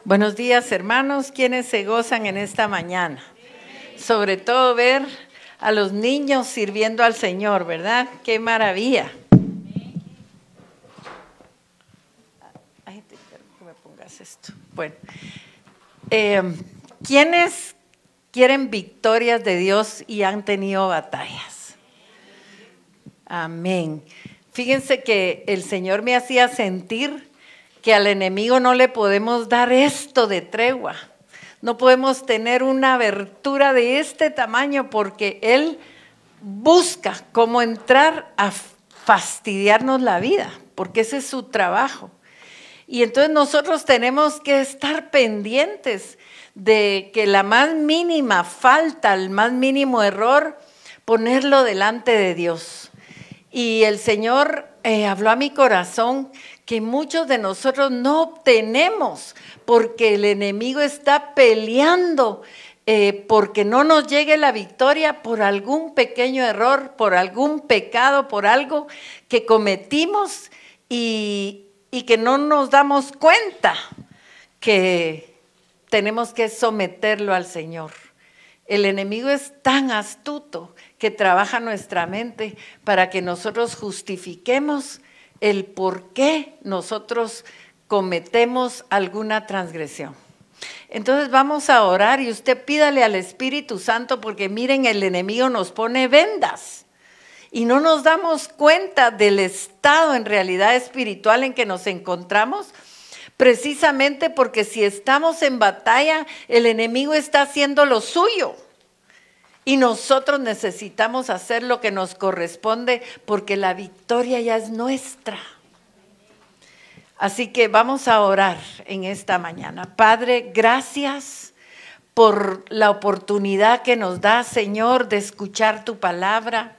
Buenos días, hermanos, quienes se gozan en esta mañana. Sobre todo ver a los niños sirviendo al Señor, ¿verdad? ¡Qué maravilla! Ay, que me pongas esto. Bueno, ¿quiénes quieren victorias de Dios y han tenido batallas? Amén. Fíjense que el Señor me hacía sentir que al enemigo no le podemos dar esto de tregua. No podemos tener una abertura de este tamaño porque Él busca cómo entrar a fastidiarnos la vida, porque ese es su trabajo. Y entonces nosotros tenemos que estar pendientes de que la más mínima falta, el más mínimo error, ponerlo delante de Dios. Y el Señor habló a mi corazón que muchos de nosotros no obtenemos porque el enemigo está peleando porque no nos llegue la victoria por algún pequeño error, por algún pecado, por algo que cometimos y que no nos damos cuenta que tenemos que someterlo al Señor. El enemigo es tan astuto que trabaja nuestra mente para que nosotros justifiquemos el por qué nosotros cometemos alguna transgresión. Entonces vamos a orar y usted pídale al Espíritu Santo porque miren, el enemigo nos pone vendas y no nos damos cuenta del estado en realidad espiritual en que nos encontramos, precisamente porque si estamos en batalla, el enemigo está haciendo lo suyo. Y nosotros necesitamos hacer lo que nos corresponde porque la victoria ya es nuestra. Así que vamos a orar en esta mañana. Padre, gracias por la oportunidad que nos da, Señor, de escuchar tu palabra.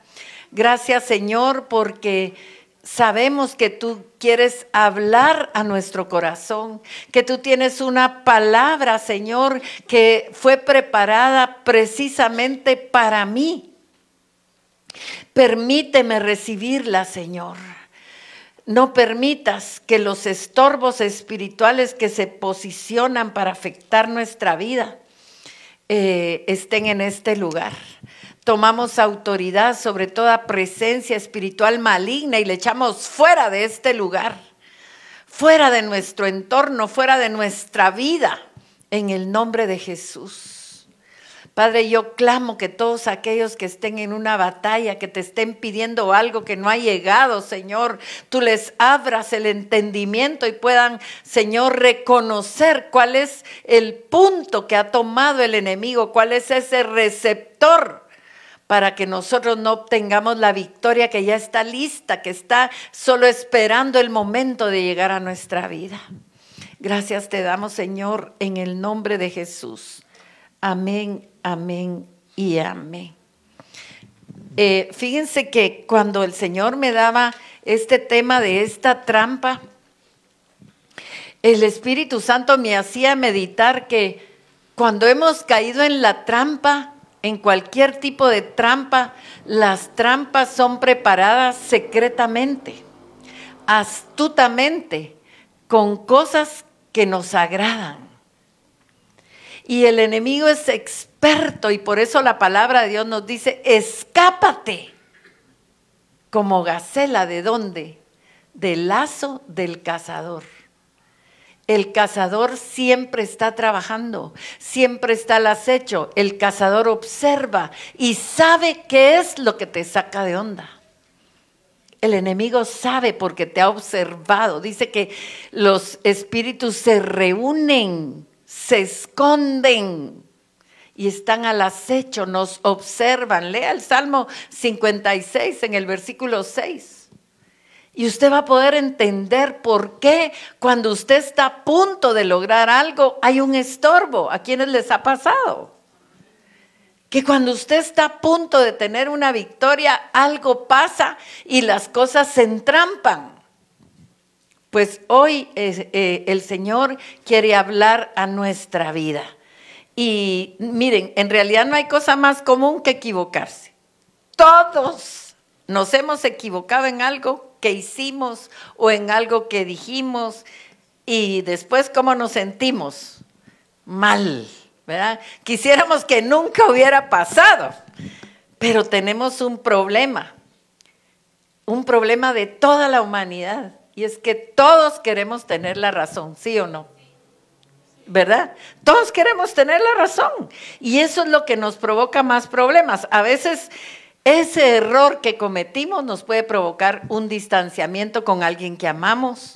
Gracias, Señor, porque sabemos que tú quieres hablar a nuestro corazón, que tú tienes una palabra, Señor, que fue preparada precisamente para mí. Permíteme recibirla, Señor. No permitas que los estorbos espirituales que se posicionan para afectar nuestra vida estén en este lugar. Tomamos autoridad sobre toda presencia espiritual maligna y le echamos fuera de este lugar, fuera de nuestro entorno, fuera de nuestra vida, en el nombre de Jesús. Padre, yo clamo que todos aquellos que estén en una batalla, que te estén pidiendo algo que no ha llegado, Señor, tú les abras el entendimiento y puedan, Señor, reconocer cuál es el punto que ha tomado el enemigo, cuál es ese receptor para que nosotros no obtengamos la victoria que ya está lista, que está solo esperando el momento de llegar a nuestra vida. Gracias te damos, Señor, en el nombre de Jesús. Amén, amén y amén. Fíjense que cuando el Señor me daba este tema de esta trampa, el Espíritu Santo me hacía meditar que cuando hemos caído en la trampa, en cualquier tipo de trampa, las trampas son preparadas secretamente, astutamente, con cosas que nos agradan. Y el enemigo es experto y por eso la palabra de Dios nos dice, escápate como gacela, ¿de dónde? Del lazo del cazador. El cazador siempre está trabajando, siempre está al acecho. El cazador observa y sabe qué es lo que te saca de onda. El enemigo sabe porque te ha observado. Dice que los espíritus se reúnen, se esconden y están al acecho, nos observan. Lea el Salmo 56 en el versículo 6. Y usted va a poder entender por qué cuando usted está a punto de lograr algo, hay un estorbo. ¿A quiénes les ha pasado? Que cuando usted está a punto de tener una victoria, algo pasa y las cosas se entrampan. Pues hoy el Señor quiere hablar a nuestra vida. Y miren, en realidad no hay cosa más común que equivocarse. Todos nos hemos equivocado en algo que hicimos o en algo que dijimos y después ¿cómo nos sentimos? mal, ¿verdad? Quisiéramos que nunca hubiera pasado, pero tenemos un problema de toda la humanidad, y es que todos queremos tener la razón, ¿sí o no? ¿Verdad? Todos queremos tener la razón, y eso es lo que nos provoca más problemas. A veces ese error que cometimos nos puede provocar un distanciamiento con alguien que amamos,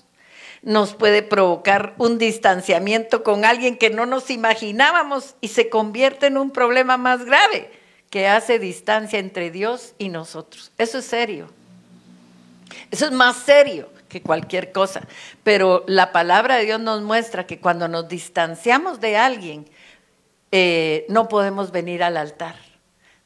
nos puede provocar un distanciamiento con alguien que no nos imaginábamos y se convierte en un problema más grave que hace distancia entre Dios y nosotros. Eso es serio. Eso es más serio que cualquier cosa. Pero la palabra de Dios nos muestra que cuando nos distanciamos de alguien, no podemos venir al altar.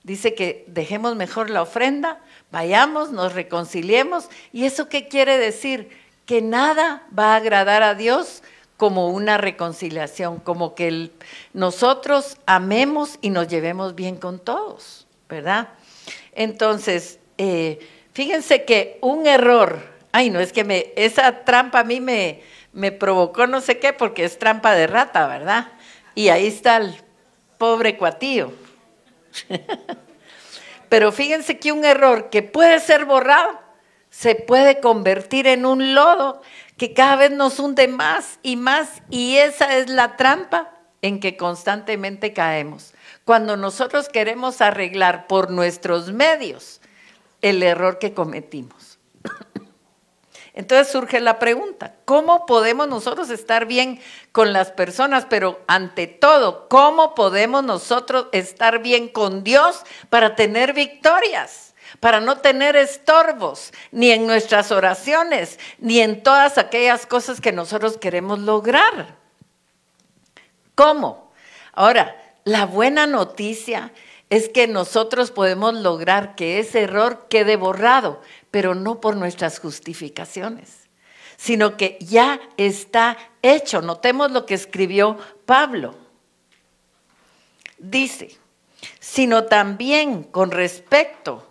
Dice que dejemos mejor la ofrenda, vayamos, nos reconciliemos. ¿Y eso qué quiere decir? Que nada va a agradar a Dios como una reconciliación, como que nosotros amemos y nos llevemos bien con todos, ¿verdad? Entonces, fíjense que un error, no, es que esa trampa a mí me provocó no sé qué, porque es trampa de rata, ¿verdad? Y ahí está el pobre cuatío. Pero fíjense que un error que puede ser borrado, se puede convertir en un lodo que cada vez nos hunde más, y esa es la trampa en que constantemente caemos. Cuando nosotros queremos arreglar por nuestros medios el error que cometimos. Entonces surge la pregunta, ¿cómo podemos nosotros estar bien con las personas? Pero ante todo, ¿cómo podemos nosotros estar bien con Dios para tener victorias? Para no tener estorbos, ni en nuestras oraciones, ni en todas aquellas cosas que nosotros queremos lograr. ¿Cómo? Ahora, la buena noticia es que nosotros podemos lograr que ese error quede borrado, pero no por nuestras justificaciones, sino que ya está hecho. Notemos lo que escribió Pablo. Dice, sino también con respecto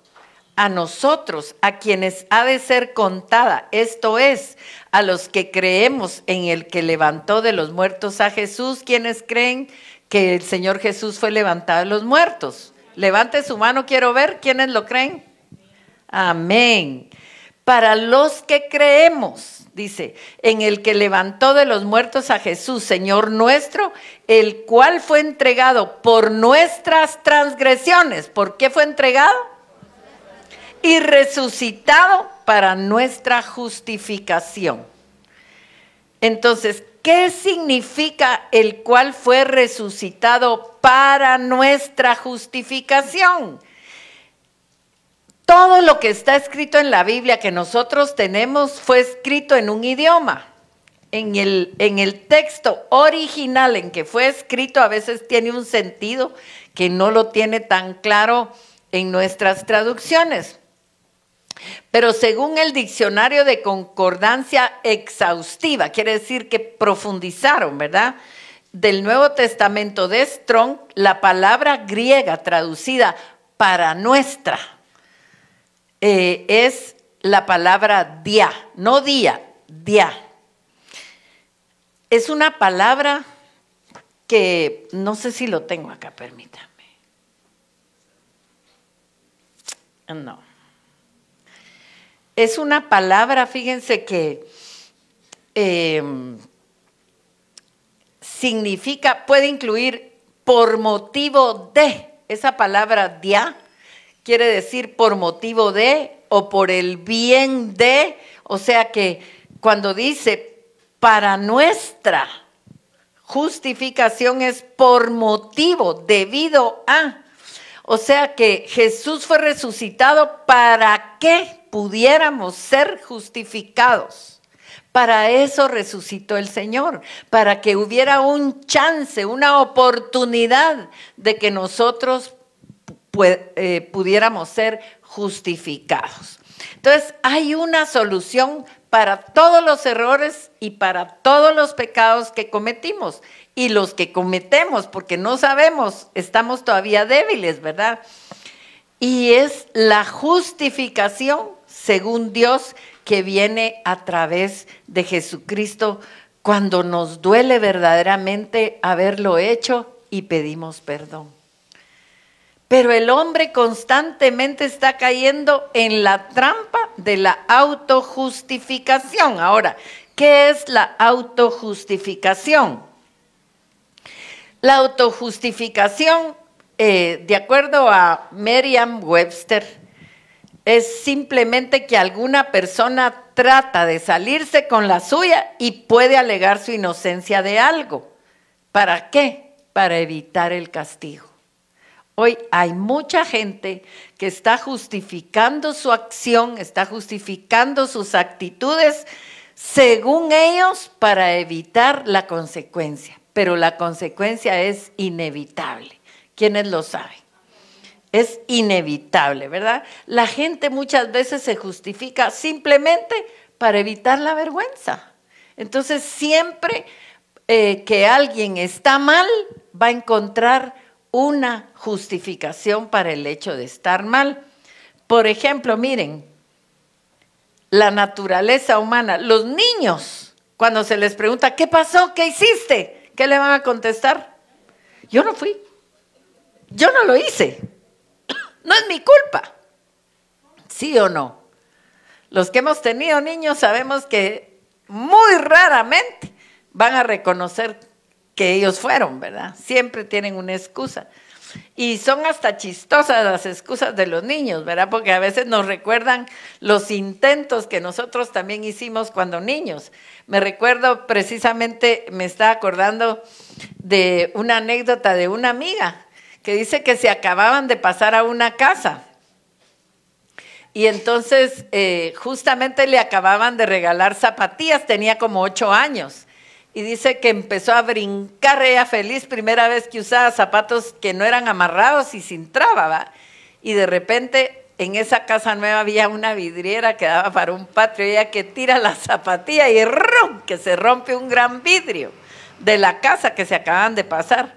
a nosotros, a quienes ha de ser contada, esto es, a los que creemos en el que levantó de los muertos a Jesús. ¿Quiénes creen que el Señor Jesús fue levantado de los muertos? Levante su mano, quiero ver, ¿quiénes lo creen? Amén. Para los que creemos, dice, en el que levantó de los muertos a Jesús, Señor nuestro, el cual fue entregado por nuestras transgresiones. ¿Por qué fue entregado? Y resucitado para nuestra justificación. Entonces, ¿qué significa el cual fue resucitado para nuestra justificación? Todo lo que está escrito en la Biblia que nosotros tenemos fue escrito en un idioma. En el texto original en que fue escrito a veces tiene un sentido que no lo tiene tan claro en nuestras traducciones. Pero según el diccionario de concordancia exhaustiva, quiere decir que profundizaron, ¿verdad? Del Nuevo Testamento de Strong, la palabra griega traducida para nuestra es la palabra dia, no día, dia. Es una palabra que no sé si lo tengo acá, permítame. No. Es una palabra, fíjense que significa, puede incluir por motivo de. Esa palabra dia quiere decir por motivo de o por el bien de. O sea que cuando dice para nuestra justificación es por motivo, debido a. O sea que Jesús fue resucitado para que pudiéramos ser justificados. Para eso resucitó el Señor, para que hubiera un chance, una oportunidad de que nosotros pudiéramos ser justificados. Entonces, hay una solución para todos los errores y para todos los pecados que cometimos y los que cometemos, porque no sabemos, estamos todavía débiles, ¿verdad? Y es la justificación según Dios que viene a través de Jesucristo cuando nos duele verdaderamente haberlo hecho y pedimos perdón. Pero el hombre constantemente está cayendo en la trampa de la autojustificación. Ahora, ¿qué es la autojustificación? La autojustificación, de acuerdo a Merriam-Webster, es simplemente que alguna persona trata de salirse con la suya y puede alegar su inocencia de algo. ¿Para qué? Para evitar el castigo. Hoy hay mucha gente que está justificando su acción, está justificando sus actitudes según ellos para evitar la consecuencia. Pero la consecuencia es inevitable. ¿Quiénes lo saben? Es inevitable, ¿verdad? La gente muchas veces se justifica simplemente para evitar la vergüenza. Entonces siempre que alguien está mal, va a encontrar una justificación para el hecho de estar mal. Por ejemplo, miren, la naturaleza humana, los niños, cuando se les pregunta, ¿qué pasó? ¿Qué hiciste? ¿Qué le van a contestar? Yo no fui, yo no lo hice, no es mi culpa. ¿Sí o no? Los que hemos tenido niños sabemos que muy raramente van a reconocer que ellos fueron, ¿verdad? Siempre tienen una excusa. Y son hasta chistosas las excusas de los niños, ¿verdad? Porque a veces nos recuerdan los intentos que nosotros también hicimos cuando niños. Me recuerdo precisamente, me estaba acordando de una anécdota de una amiga que dice que se acababan de pasar a una casa. Y entonces justamente le acababan de regalar zapatillas, tenía como 8 años. Y dice que empezó a brincar ella feliz, primera vez que usaba zapatos que no eran amarrados y sin traba, ¿va? Y de repente en esa casa nueva había una vidriera que daba para un patio, y ella que tira la zapatilla y ¡rum!, que se rompe un gran vidrio de la casa que se acaban de pasar.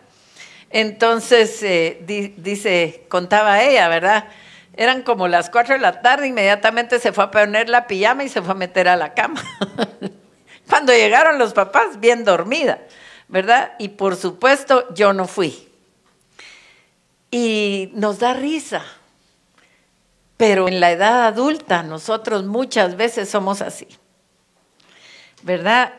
Entonces, dice, contaba ella, ¿verdad? Eran como las 4 de la tarde, inmediatamente se fue a poner la pijama y se fue a meter a la cama. Cuando llegaron los papás, bien dormida, ¿verdad? Y por supuesto, yo no fui. Y nos da risa. Pero en la edad adulta, nosotros muchas veces somos así, ¿verdad?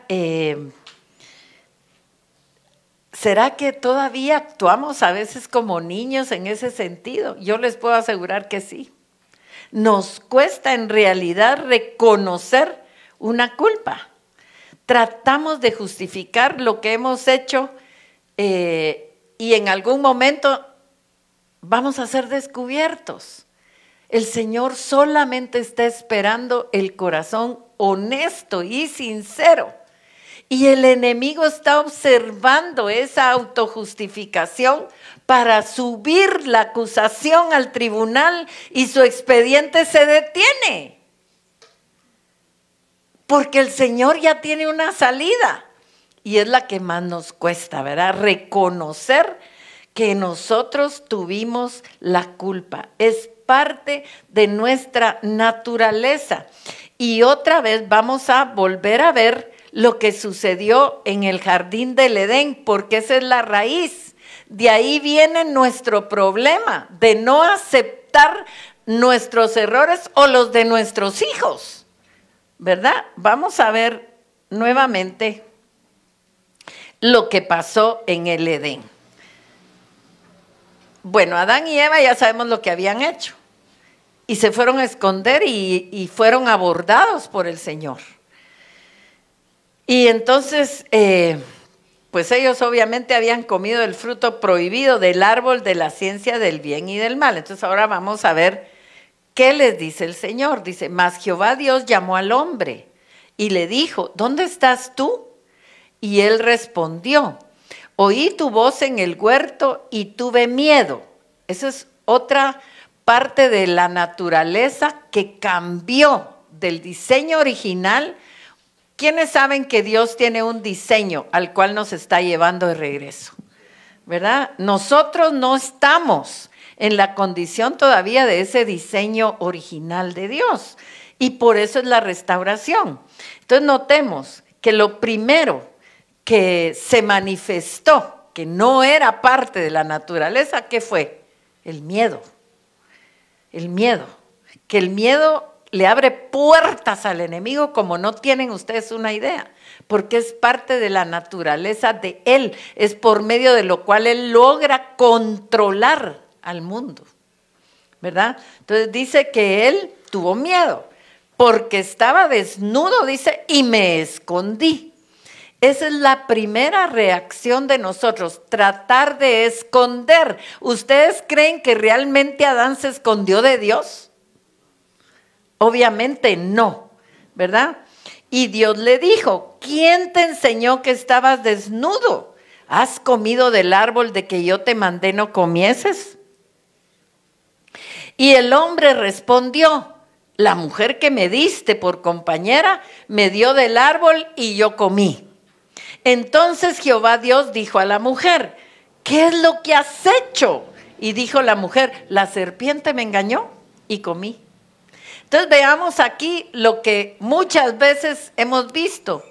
¿Será que todavía actuamos a veces como niños en ese sentido? Yo les puedo asegurar que sí. Nos cuesta en realidad reconocer una culpa. Tratamos de justificar lo que hemos hecho y en algún momento vamos a ser descubiertos. El Señor solamente está esperando el corazón honesto y sincero. Y el enemigo está observando esa autojustificación para subir la acusación al tribunal y su expediente se detiene. Porque el Señor ya tiene una salida y es la que más nos cuesta, ¿verdad? Reconocer que nosotros tuvimos la culpa. Es parte de nuestra naturaleza. Y otra vez vamos a volver a ver lo que sucedió en el jardín del Edén, porque esa es la raíz. De ahí viene nuestro problema de no aceptar nuestros errores o los de nuestros hijos. ¿Verdad? Vamos a ver nuevamente lo que pasó en el Edén. Bueno, Adán y Eva ya sabemos lo que habían hecho. Y se fueron a esconder y fueron abordados por el Señor. Y entonces, pues ellos obviamente habían comido el fruto prohibido del árbol de la ciencia del bien y del mal. Entonces ahora vamos a ver ¿qué les dice el Señor? Dice, mas Jehová Dios llamó al hombre y le dijo, ¿dónde estás tú? Y él respondió, oí tu voz en el huerto y tuve miedo. Esa es otra parte de la naturaleza que cambió del diseño original. ¿Quiénes saben que Dios tiene un diseño al cual nos está llevando de regreso? ¿Verdad? Nosotros no estamos en la condición todavía de ese diseño original de Dios. Y por eso es la restauración. Entonces notemos que lo primero que se manifestó, que no era parte de la naturaleza, ¿qué fue? El miedo. El miedo. Que el miedo le abre puertas al enemigo como no tienen ustedes una idea, porque es parte de la naturaleza de él, es por medio de lo cual él logra controlar al mundo, ¿verdad? Entonces dice que él tuvo miedo, porque estaba desnudo, dice, y me escondí. Esa es la primera reacción de nosotros, tratar de esconder. ¿Ustedes creen que realmente Adán se escondió de Dios? Obviamente no, ¿verdad? Y Dios le dijo, ¿quién te enseñó que estabas desnudo? ¿Has comido del árbol de que yo te mandé no comieses? Y el hombre respondió, la mujer que me diste por compañera me dio del árbol y yo comí. Entonces Jehová Dios dijo a la mujer, ¿qué es lo que has hecho? Y dijo la mujer, la serpiente me engañó y comí. Entonces veamos aquí lo que muchas veces hemos visto.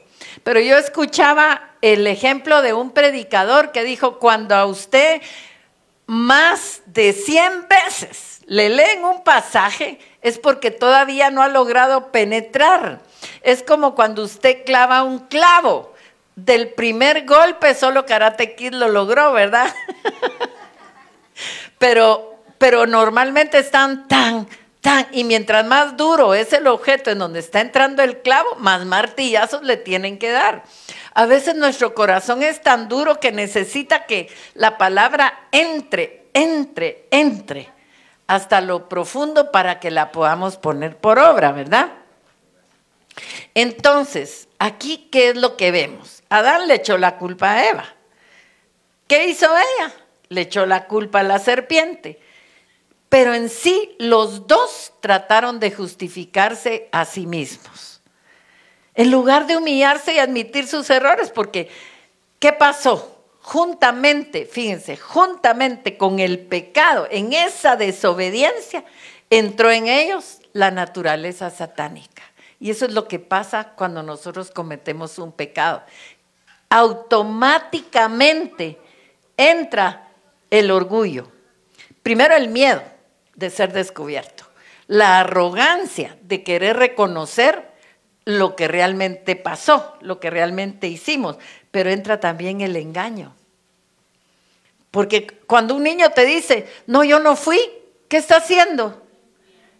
Pero yo escuchaba el ejemplo de un predicador que dijo, cuando a usted más de 100 veces le leen un pasaje, es porque todavía no ha logrado penetrar. Es como cuando usted clava un clavo. Del primer golpe solo Karate Kid lo logró, ¿verdad? pero normalmente están y mientras más duro es el objeto en donde está entrando el clavo, más martillazos le tienen que dar. A veces nuestro corazón es tan duro que necesita que la palabra entre hasta lo profundo para que la podamos poner por obra, ¿verdad? Entonces, aquí, ¿qué es lo que vemos? Adán le echó la culpa a Eva. ¿Qué hizo ella? Le echó la culpa a la serpiente. Pero en sí, los dos trataron de justificarse a sí mismos. En lugar de humillarse y admitir sus errores, porque ¿qué pasó? Juntamente, fíjense, juntamente con el pecado, en esa desobediencia, entró en ellos la naturaleza satánica. Y eso es lo que pasa cuando nosotros cometemos un pecado. Automáticamente entra el orgullo. Primero el miedo de ser descubierto. La arrogancia de querer reconocer lo que realmente pasó, lo que realmente hicimos. Pero entra también el engaño. Porque cuando un niño te dice, no, yo no fui, ¿qué está haciendo?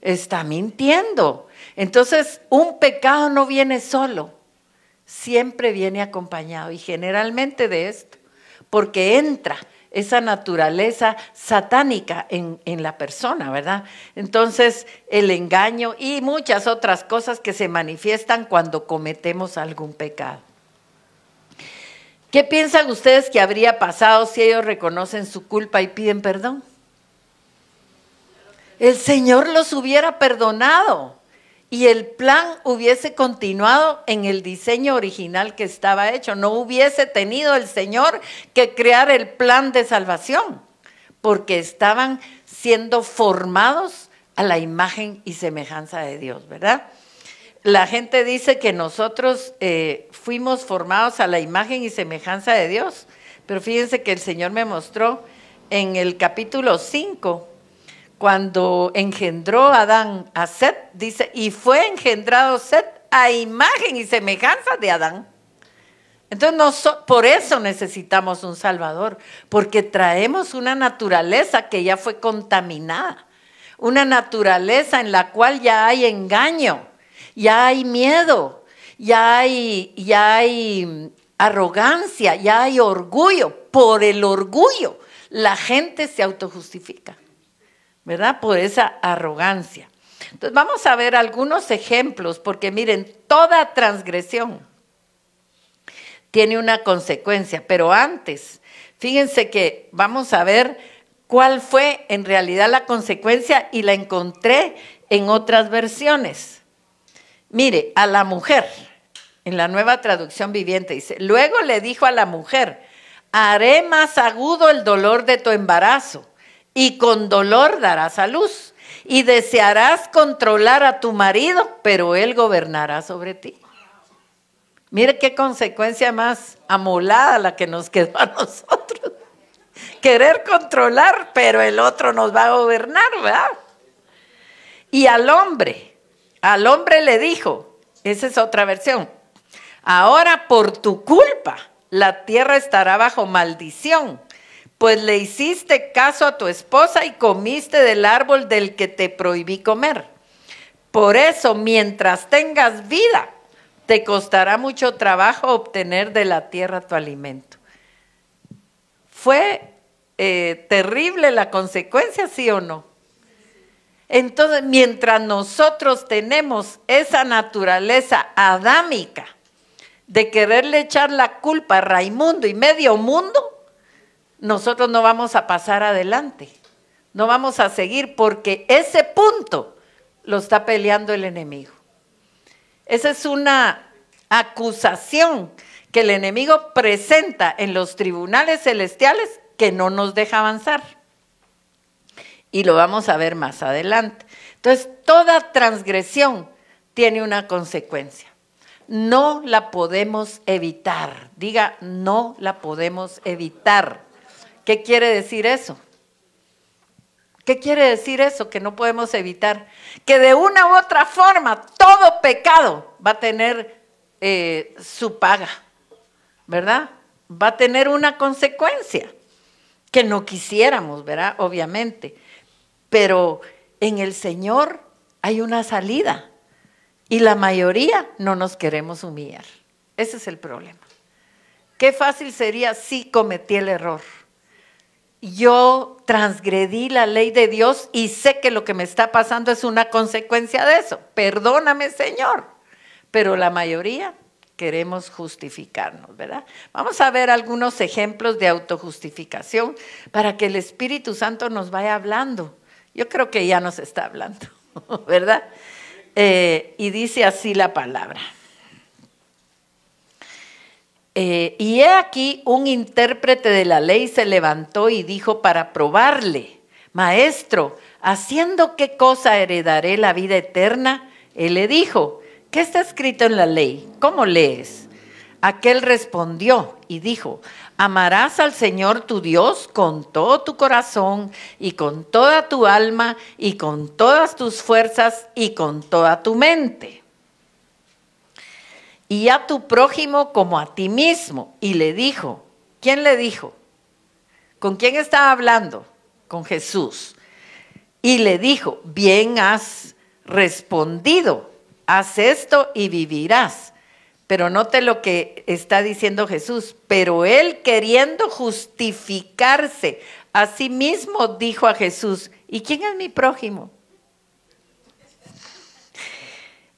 Está mintiendo. Entonces, un pecado no viene solo, siempre viene acompañado y generalmente de esto, porque entra esa naturaleza satánica en la persona, ¿verdad? Entonces, el engaño y muchas otras cosas que se manifiestan cuando cometemos algún pecado. ¿Qué piensan ustedes que habría pasado si ellos reconocen su culpa y piden perdón? El Señor los hubiera perdonado y el plan hubiese continuado en el diseño original que estaba hecho. No hubiese tenido el Señor que crear el plan de salvación, porque estaban siendo formados a la imagen y semejanza de Dios, ¿verdad? La gente dice que nosotros fuimos formados a la imagen y semejanza de Dios, pero fíjense que el Señor me mostró en el capítulo 5, cuando engendró Adán a Set, dice, y fue engendrado Set a imagen y semejanza de Adán. Entonces, por eso necesitamos un Salvador, porque traemos una naturaleza que ya fue contaminada, una naturaleza en la cual ya hay engaño, ya hay miedo, ya hay arrogancia, ya hay orgullo. Por el orgullo, la gente se autojustifica, ¿verdad? Por esa arrogancia. Entonces vamos a ver algunos ejemplos, porque miren, toda transgresión tiene una consecuencia, pero antes, fíjense que vamos a ver cuál fue en realidad la consecuencia y la encontré en otras versiones. Mire, a la mujer, en la Nueva Traducción Viviente dice, luego le dijo a la mujer, haré más agudo el dolor de tu embarazo, y con dolor darás a luz, y desearás controlar a tu marido, pero él gobernará sobre ti. Mire qué consecuencia más amolada la que nos quedó a nosotros. Querer controlar, pero el otro nos va a gobernar, ¿verdad? Y al hombre le dijo, esa es otra versión, ahora por tu culpa la tierra estará bajo maldición, pues le hiciste caso a tu esposa y comiste del árbol del que te prohibí comer. Por eso, mientras tengas vida, te costará mucho trabajo obtener de la tierra tu alimento. Fue terrible la consecuencia, ¿sí o no? Entonces, mientras nosotros tenemos esa naturaleza adámica de quererle echar la culpa a Raimundo y medio mundo, nosotros no vamos a pasar adelante, no vamos a seguir, porque ese punto lo está peleando el enemigo. Esa es una acusación que el enemigo presenta en los tribunales celestiales que no nos deja avanzar. Y lo vamos a ver más adelante. Entonces, toda transgresión tiene una consecuencia. No la podemos evitar. Diga, no la podemos evitar. ¿Qué quiere decir eso? ¿Qué quiere decir eso que no podemos evitar? Que de una u otra forma todo pecado va a tener su paga, ¿verdad? Va a tener una consecuencia que no quisiéramos, ¿verdad? Obviamente. Pero en el Señor hay una salida y la mayoría no nos queremos humillar. Ese es el problema. Qué fácil sería si cometí el error. Yo transgredí la ley de Dios y sé que lo que me está pasando es una consecuencia de eso. Perdóname, Señor. Pero la mayoría queremos justificarnos, ¿verdad? Vamos a ver algunos ejemplos de autojustificación para que el Espíritu Santo nos vaya hablando. Yo creo que ya nos está hablando, ¿verdad? Y dice así la palabra. Y he aquí un intérprete de la ley se levantó y dijo para probarle, Maestro, ¿haciendo qué cosa heredaré la vida eterna? Él le dijo, ¿qué está escrito en la ley? ¿Cómo lees? Aquel respondió y dijo, amarás al Señor tu Dios con todo tu corazón y con toda tu alma y con todas tus fuerzas y con toda tu mente. Y a tu prójimo como a ti mismo. Y le dijo, ¿quién le dijo? ¿Con quién estaba hablando? Con Jesús. Y le dijo, bien has respondido, haz esto y vivirás. Pero note lo que está diciendo Jesús. Pero él queriendo justificarse a sí mismo dijo a Jesús, ¿y quién es mi prójimo?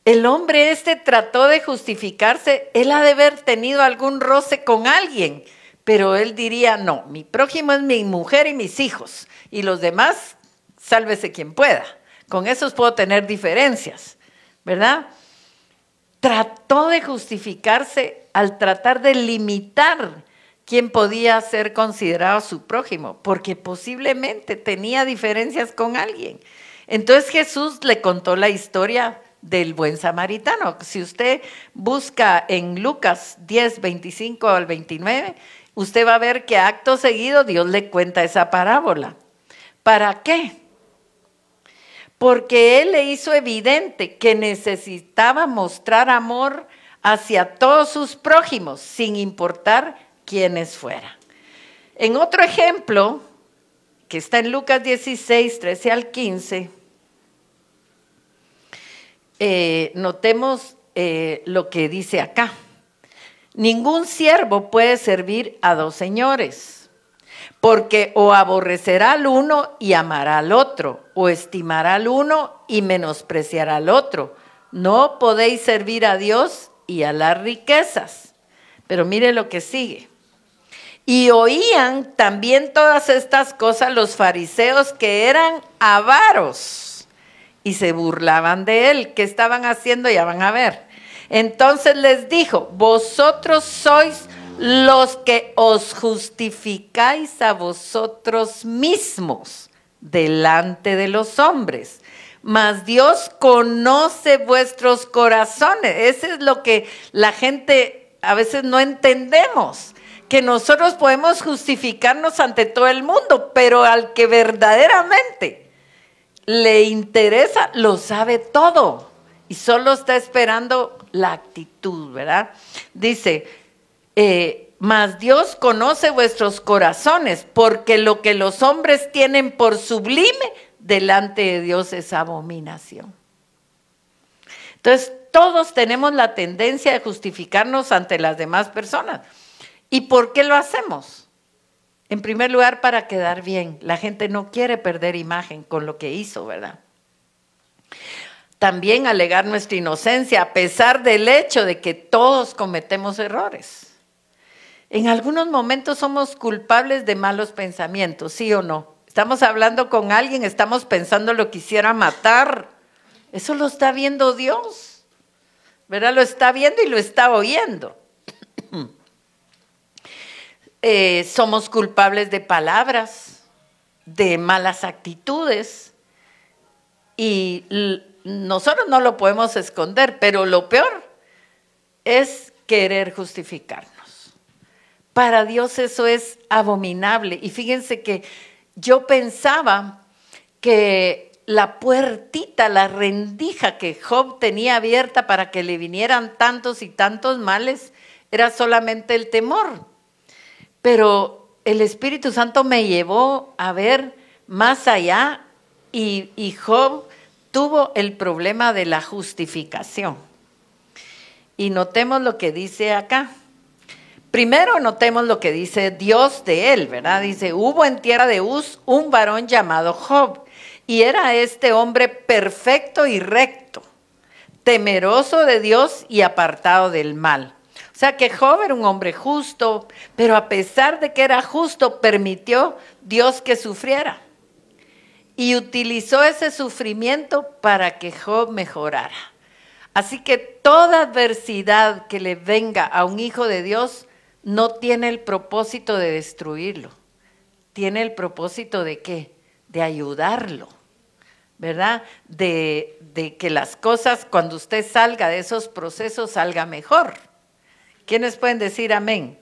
El hombre trató de justificarse, él ha de haber tenido algún roce con alguien, pero él diría, no, mi prójimo es mi mujer y mis hijos, y los demás, sálvese quien pueda. Con esos puedo tener diferencias, ¿verdad? Trató de justificarse al tratar de limitar quién podía ser considerado su prójimo, porque posiblemente tenía diferencias con alguien. Entonces Jesús le contó la historia del buen samaritano. Si usted busca en Lucas 10, 25 al 29, usted va a ver que acto seguido Dios le cuenta esa parábola. ¿Para qué? Porque Él le hizo evidente que necesitaba mostrar amor hacia todos sus prójimos, sin importar quiénes fueran. En otro ejemplo, que está en Lucas 16, 13 al 15, notemos lo que dice acá. Ningún siervo puede servir a dos señores, porque o aborrecerá al uno y amará al otro, o estimará al uno y menospreciará al otro. No podéis servir a Dios y a las riquezas. Pero mire lo que sigue. Y oían también todas estas cosas los fariseos que eran avaros, y se burlaban de él. ¿Qué estaban haciendo? Ya van a ver. Entonces les dijo, vosotros sois los que os justificáis a vosotros mismos delante de los hombres, mas Dios conoce vuestros corazones. Eso es lo que la gente a veces no entendemos que nosotros podemos justificarnos ante todo el mundo, pero al que verdaderamente le interesa, lo sabe todo y solo está esperando la actitud, ¿verdad? Dice, mas Dios conoce vuestros corazones, porque lo que los hombres tienen por sublime, delante de Dios es abominación. Entonces, todos tenemos la tendencia de justificarnos ante las demás personas. ¿Y por qué lo hacemos? En primer lugar, para quedar bien. La gente no quiere perder imagen con lo que hizo, ¿verdad? También alegar nuestra inocencia, a pesar del hecho de que todos cometemos errores. En algunos momentos somos culpables de malos pensamientos, ¿sí o no? Estamos hablando con alguien, estamos pensando lo quisiera matar. Eso lo está viendo Dios, ¿verdad? Lo está viendo y lo está oyendo. Somos culpables de palabras, de malas actitudes y nosotros no lo podemos esconder, pero lo peor es querer justificarnos. Para Dios eso es abominable. Y fíjense que yo pensaba que la puertita, la rendija que Job tenía abierta para que le vinieran tantos y tantos males era solamente el temor. Pero el Espíritu Santo me llevó a ver más allá y Job tuvo el problema de la justificación. Y notemos lo que dice acá. Primero notemos lo que dice Dios de él, ¿verdad? Dice, hubo en tierra de Uz un varón llamado Job, y era este hombre perfecto y recto, temeroso de Dios y apartado del mal. O sea que Job era un hombre justo, pero a pesar de que era justo, permitió Dios que sufriera. Y utilizó ese sufrimiento para que Job mejorara. Así que toda adversidad que le venga a un hijo de Dios no tiene el propósito de destruirlo. Tiene el propósito de ¿qué? De ayudarlo, ¿verdad? De que las cosas, cuando usted salga de esos procesos, salga mejor. ¿Quiénes pueden decir amén?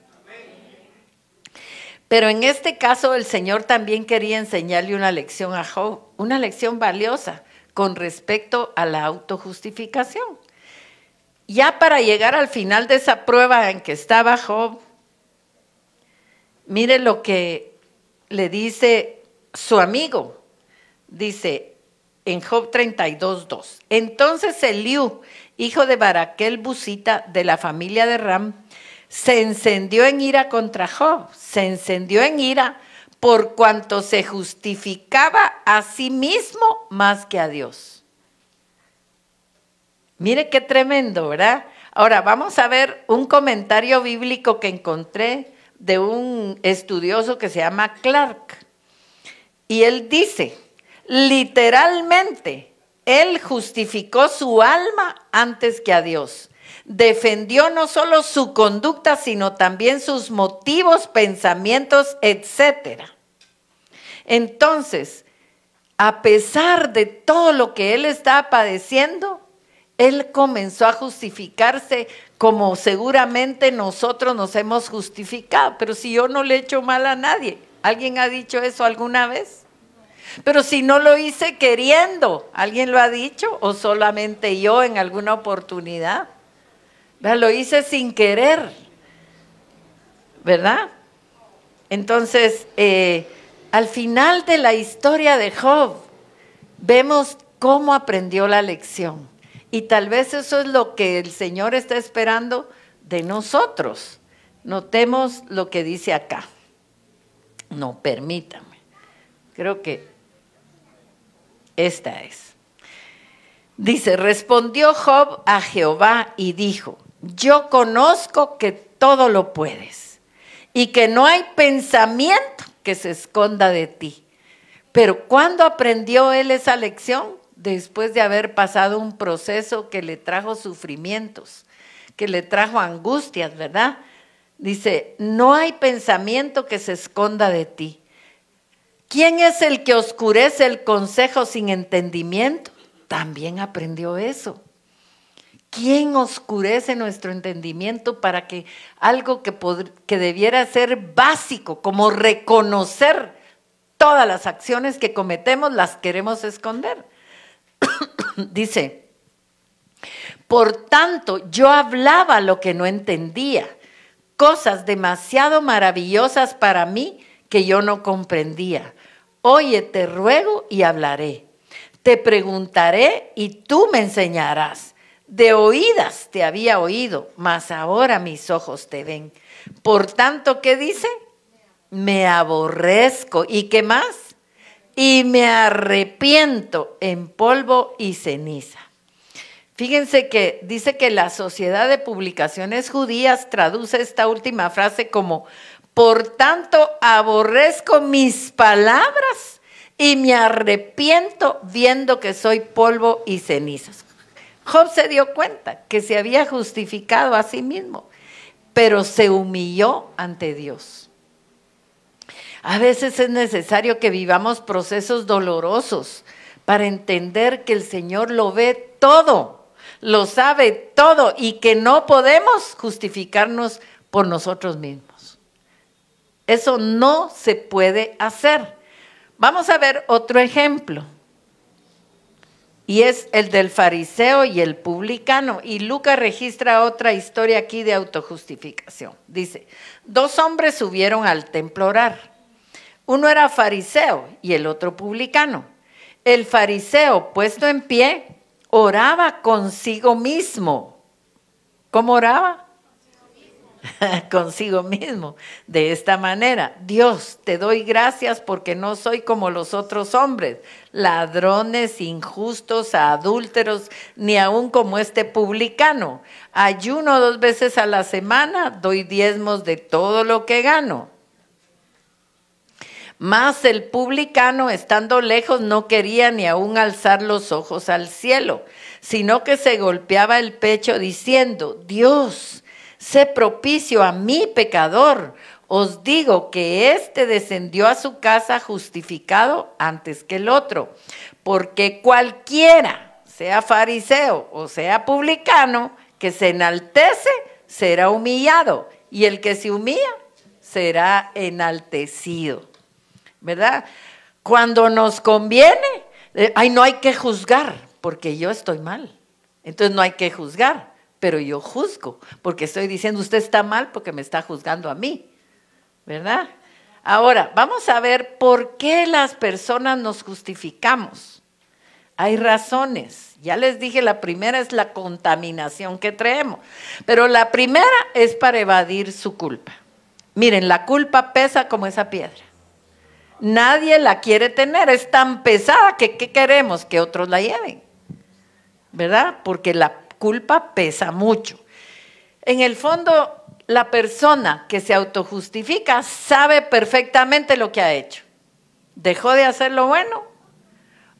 Pero en este caso el Señor también quería enseñarle una lección a Job, una lección valiosa con respecto a la autojustificación. Ya para llegar al final de esa prueba en que estaba Job, mire lo que le dice su amigo. Dice en Job 32:2. Entonces Eliú, hijo de Baraquel Busita, de la familia de Ram, se encendió en ira contra Job. Se encendió en ira por cuanto se justificaba a sí mismo más que a Dios. Mire qué tremendo, ¿verdad? Ahora vamos a ver un comentario bíblico que encontré de un estudioso que se llama Clark. Y él dice, literalmente, él justificó su alma antes que a Dios. Defendió no solo su conducta, sino también sus motivos, pensamientos, etc. Entonces, a pesar de todo lo que él estaba padeciendo, él comenzó a justificarse como seguramente nosotros nos hemos justificado. Pero si yo no le he hecho mal a nadie, ¿alguien ha dicho eso alguna vez? Pero si no lo hice queriendo, ¿alguien lo ha dicho? ¿O solamente yo en alguna oportunidad? Lo hice sin querer, ¿verdad? Entonces, al final de la historia de Job, vemos cómo aprendió la lección. Y tal vez eso es lo que el Señor está esperando de nosotros. Notemos lo que dice acá. No, permítame. Creo que esta es. Dice, respondió Job a Jehová y dijo, yo conozco que todo lo puedes y que no hay pensamiento que se esconda de ti. Pero ¿cuándo aprendió él esa lección? Después de haber pasado un proceso que le trajo sufrimientos, que le trajo angustias, ¿verdad? Dice, no hay pensamiento que se esconda de ti. ¿Quién es el que oscurece el consejo sin entendimiento? También aprendió eso. ¿Quién oscurece nuestro entendimiento para que algo que debiera ser básico, como reconocer todas las acciones que cometemos, las queremos esconder? Dice, por tanto, yo hablaba lo que no entendía, cosas demasiado maravillosas para mí que yo no comprendía. Oye, te ruego y hablaré. Te preguntaré y tú me enseñarás. De oídas te había oído, mas ahora mis ojos te ven. Por tanto, ¿qué dice? Me aborrezco. ¿Y qué más? Y me arrepiento en polvo y ceniza. Fíjense que dice que la Sociedad de Publicaciones Judías traduce esta última frase como: por tanto, aborrezco mis palabras y me arrepiento viendo que soy polvo y cenizas. Job se dio cuenta que se había justificado a sí mismo, pero se humilló ante Dios. A veces es necesario que vivamos procesos dolorosos para entender que el Señor lo ve todo, lo sabe todo y que no podemos justificarnos por nosotros mismos. Eso no se puede hacer. Vamos a ver otro ejemplo. Y es el del fariseo y el publicano. Y Lucas registra otra historia aquí de autojustificación. Dice, 2 hombres subieron al templo a orar. Uno era fariseo y el otro publicano. El fariseo, puesto en pie, oraba consigo mismo. ¿Cómo oraba? Consigo mismo, de esta manera: Dios, te doy gracias porque no soy como los otros hombres, ladrones, injustos, adúlteros, ni aun como este publicano. Ayuno 2 veces a la semana, doy diezmos de todo lo que gano. Mas el publicano, estando lejos, no quería ni aun alzar los ojos al cielo, sino que se golpeaba el pecho diciendo: Dios, sé propicio a mi pecador. Os digo que éste descendió a su casa justificado antes que el otro. Porque cualquiera, sea fariseo o sea publicano, que se enaltece, será humillado. Y el que se humilla, será enaltecido. ¿Verdad? Cuando nos conviene, no hay que juzgar, porque yo estoy mal. Entonces no hay que juzgar. Pero yo juzgo, porque estoy diciendo, usted está mal porque me está juzgando a mí, ¿verdad? Ahora, vamos a ver por qué las personas nos justificamos. Hay razones. Ya les dije, la primera es la contaminación que traemos, pero la primera es para evadir su culpa. Miren, la culpa pesa como esa piedra. Nadie la quiere tener, es tan pesada que ¿qué queremos? Que otros la lleven, ¿verdad? Porque la culpa pesa mucho. En el fondo, la persona que se autojustifica sabe perfectamente lo que ha hecho. ¿Dejó de hacer lo bueno?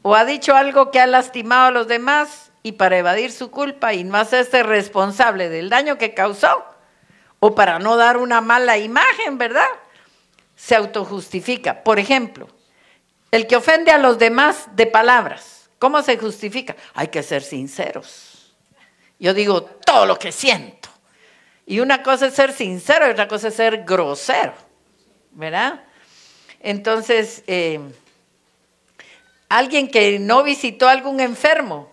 ¿O ha dicho algo que ha lastimado a los demás? Y para evadir su culpa y no hacerse responsable del daño que causó, o para no dar una mala imagen, ¿verdad? Se autojustifica. Por ejemplo, el que ofende a los demás de palabras, ¿cómo se justifica? Hay que ser sinceros. Yo digo todo lo que siento. Y una cosa es ser sincero y otra cosa es ser grosero, ¿verdad? Entonces, alguien que no visitó a algún enfermo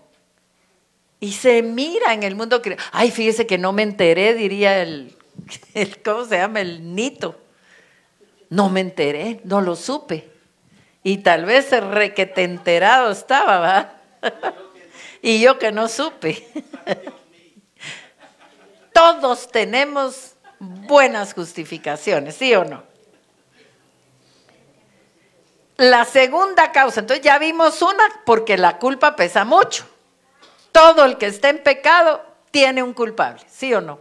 y se mira en el mundo, ay, fíjese que no me enteré, diría ¿cómo se llama? El Nito. No me enteré, no lo supe. Y tal vez requete enterado estaba, ¿verdad? Y yo que no supe. Todos tenemos buenas justificaciones, ¿sí o no? La segunda causa, entonces ya vimos una, porque la culpa pesa mucho. Todo el que está en pecado tiene un culpable, ¿sí o no?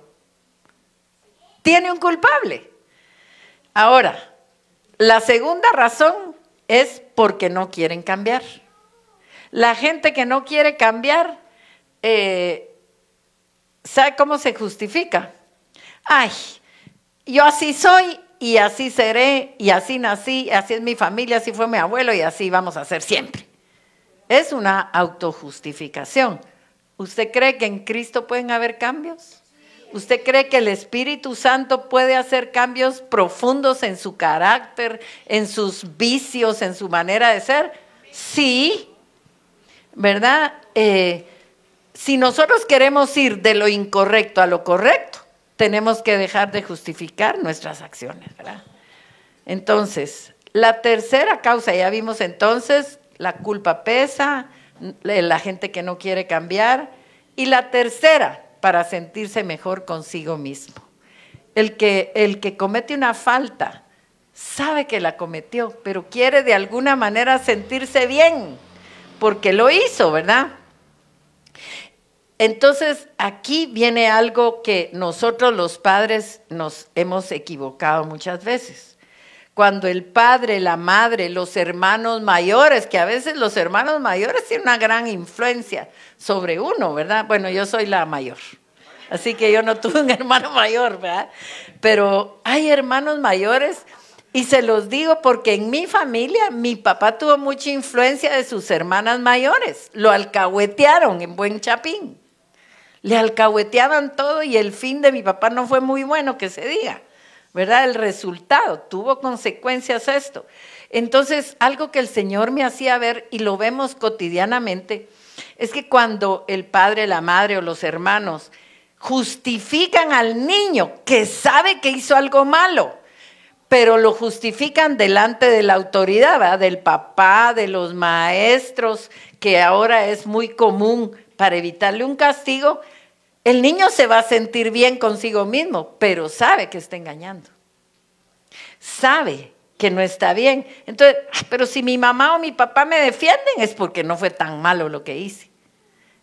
Tiene un culpable. Ahora, la segunda razón es porque no quieren cambiar. La gente que no quiere cambiar, ¿sabe cómo se justifica? Ay, yo así soy y así seré y así nací, así es mi familia, así fue mi abuelo y así vamos a ser siempre. Es una autojustificación. ¿Usted cree que en Cristo pueden haber cambios? ¿Usted cree que el Espíritu Santo puede hacer cambios profundos en su carácter, en sus vicios, en su manera de ser? Sí, ¿verdad? Si nosotros queremos ir de lo incorrecto a lo correcto, tenemos que dejar de justificar nuestras acciones, ¿verdad? Entonces, la tercera causa, ya vimos entonces, la culpa pesa, la gente que no quiere cambiar. Y la tercera, para sentirse mejor consigo mismo. El que comete una falta, sabe que la cometió, pero quiere de alguna manera sentirse bien, porque lo hizo, ¿verdad? Entonces, aquí viene algo que nosotros los padres nos hemos equivocado muchas veces. Cuando el padre, la madre, los hermanos mayores, que a veces los hermanos mayores tienen una gran influencia sobre uno, ¿verdad? Bueno, yo soy la mayor, así que yo no tuve un hermano mayor, ¿verdad? Pero hay hermanos mayores, y se los digo porque en mi familia, mi papá tuvo mucha influencia de sus hermanas mayores. Lo alcahuetearon en buen chapín. Le alcahueteaban todo y el fin de mi papá no fue muy bueno, que se diga, ¿verdad? El resultado, tuvo consecuencias esto. Entonces, algo que el Señor me hacía ver, y lo vemos cotidianamente, es que cuando el padre, la madre o los hermanos justifican al niño que sabe que hizo algo malo, pero lo justifican delante de la autoridad, ¿verdad? Del papá, de los maestros, que ahora es muy común para evitarle un castigo, el niño se va a sentir bien consigo mismo, pero sabe que está engañando. Sabe que no está bien. Entonces, pero si mi mamá o mi papá me defienden es porque no fue tan malo lo que hice.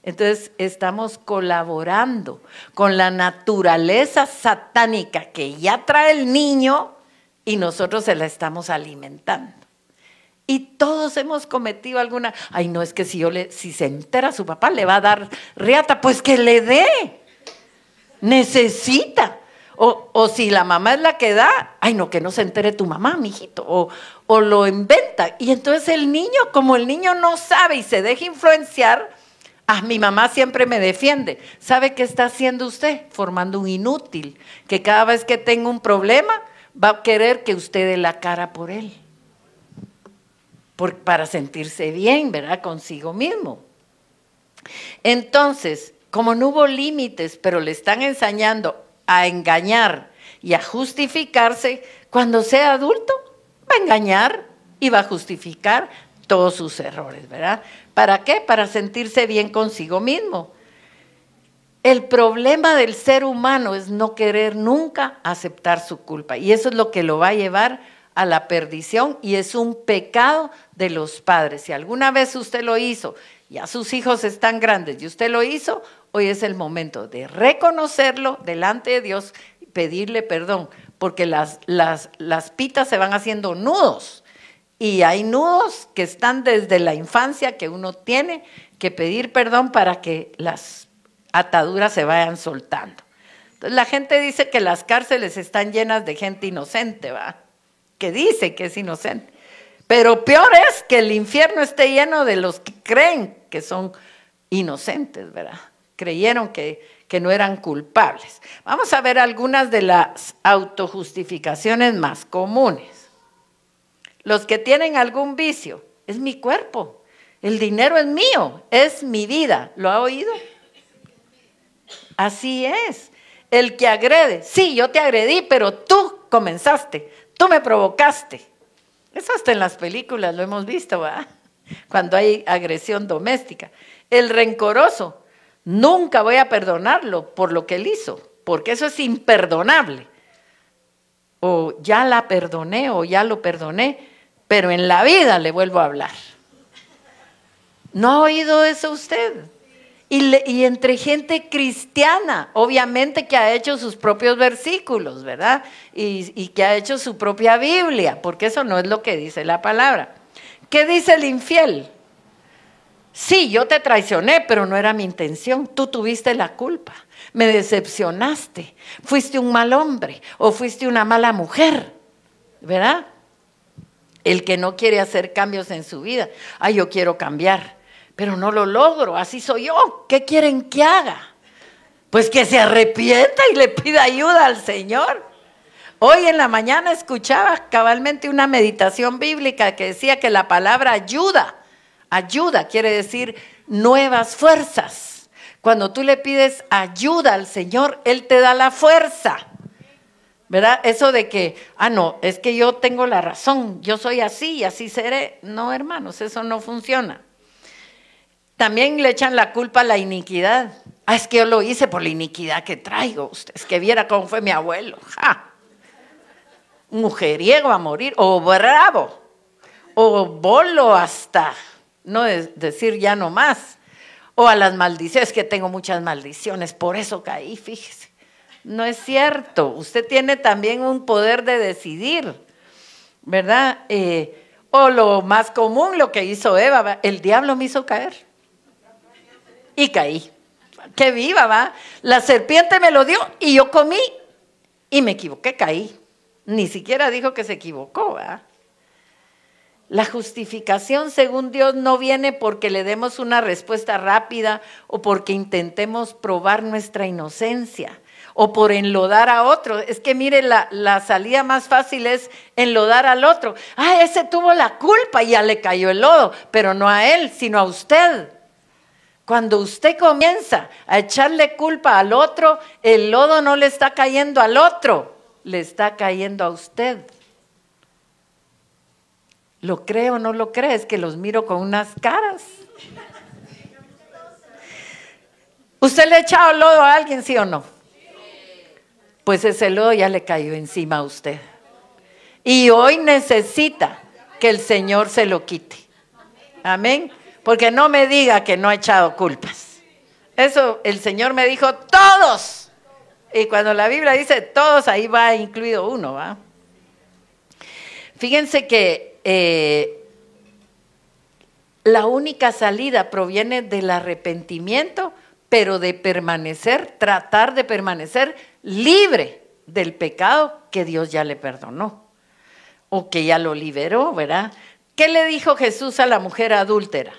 Entonces, estamos colaborando con la naturaleza satánica que ya trae el niño y nosotros se la estamos alimentando. Y todos hemos cometido alguna, ay no, es que si se entera su papá le va a dar riata, pues que le dé, necesita. O si la mamá es la que da, ay no, que no se entere tu mamá, mijito, o lo inventa. Y entonces el niño, como el niño no sabe y se deja influenciar, mi mamá siempre me defiende. ¿Sabe qué está haciendo usted? Formando un inútil, que cada vez que tenga un problema va a querer que usted dé la cara por él. Para sentirse bien, ¿verdad? Consigo mismo. Entonces, como no hubo límites, pero le están enseñando a engañar y a justificarse, cuando sea adulto va a engañar y va a justificar todos sus errores, ¿verdad? ¿Para qué? Para sentirse bien consigo mismo. El problema del ser humano es no querer nunca aceptar su culpa, y eso es lo que lo va a llevar a la perdición, y es un pecado de los padres. Si alguna vez usted lo hizo, ya sus hijos están grandes y usted lo hizo, hoy es el momento de reconocerlo delante de Dios y pedirle perdón, porque las pitas se van haciendo nudos, y hay nudos que están desde la infancia que uno tiene que pedir perdón para que las ataduras se vayan soltando. Entonces la gente dice que las cárceles están llenas de gente inocente, ¿va? Que dice que es inocente, pero peor es que el infierno esté lleno de los que creen que son inocentes, ¿verdad? Creyeron que no eran culpables. Vamos a ver algunas de las autojustificaciones más comunes. Los que tienen algún vicio, es mi cuerpo, el dinero es mío, es mi vida. ¿Lo ha oído? Así es. El que agrede, sí, yo te agredí, pero tú comenzaste, tú me provocaste. Eso hasta en las películas lo hemos visto, ¿verdad? Cuando hay agresión doméstica. El rencoroso, nunca voy a perdonarlo por lo que él hizo, porque eso es imperdonable. O ya la perdoné o ya lo perdoné, pero en la vida le vuelvo a hablar. ¿No ha oído eso usted? Y entre gente cristiana, obviamente, que ha hecho sus propios versículos, ¿verdad? Y que ha hecho su propia Biblia, porque eso no es lo que dice la palabra. ¿Qué dice el infiel? Sí, yo te traicioné, pero no era mi intención. Tú tuviste la culpa, me decepcionaste, fuiste un mal hombre o fuiste una mala mujer, ¿verdad? El que no quiere hacer cambios en su vida. Ay, yo quiero cambiar. pero no lo logro, así soy yo. ¿Qué quieren que haga? Pues que se arrepienta y le pida ayuda al Señor. Hoy en la mañana escuchaba cabalmente una meditación bíblica que decía que la palabra ayuda quiere decir nuevas fuerzas. Cuando tú le pides ayuda al Señor, Él te da la fuerza. ¿Verdad? Eso de que, no, es que yo tengo la razón, yo soy así y así seré. No, hermanos, eso no funciona. También le echan la culpa a la iniquidad. Es que yo lo hice por la iniquidad que traigo. Ustedes que viera cómo fue mi abuelo. ¡Ja! Mujeriego a morir, o bravo, o bolo hasta, no decir ya no más. O a las maldiciones, que tengo muchas maldiciones, por eso caí, fíjese. No es cierto, usted tiene también un poder de decidir, ¿verdad? O lo más común, lo que hizo Eva, el diablo me hizo caer y caí. ¡Qué viva, va! La serpiente me lo dio y yo comí y me equivoqué, caí. Ni siquiera dijo que se equivocó, ¿verdad? La justificación según Dios no viene porque le demos una respuesta rápida o porque intentemos probar nuestra inocencia o por enlodar a otro. Es que mire, la salida más fácil es enlodar al otro. Ese tuvo la culpa y ya le cayó el lodo, pero no a él, sino a usted. Cuando usted comienza a echarle culpa al otro, el lodo no le está cayendo al otro, le está cayendo a usted. ¿Lo cree o no lo cree? Es que los miro con unas caras. ¿Usted le ha echado lodo a alguien, sí o no? Pues ese lodo ya le cayó encima a usted. Y hoy necesita que el Señor se lo quite. Amén. Porque no me diga que no ha echado culpas. Eso el Señor me dijo, todos. Y cuando la Biblia dice todos, ahí va incluido uno, ¿va? Fíjense que la única salida proviene del arrepentimiento, pero de permanecer, tratar de permanecer libre del pecado que Dios ya le perdonó o que ya lo liberó, ¿verdad? ¿Qué le dijo Jesús a la mujer adúltera?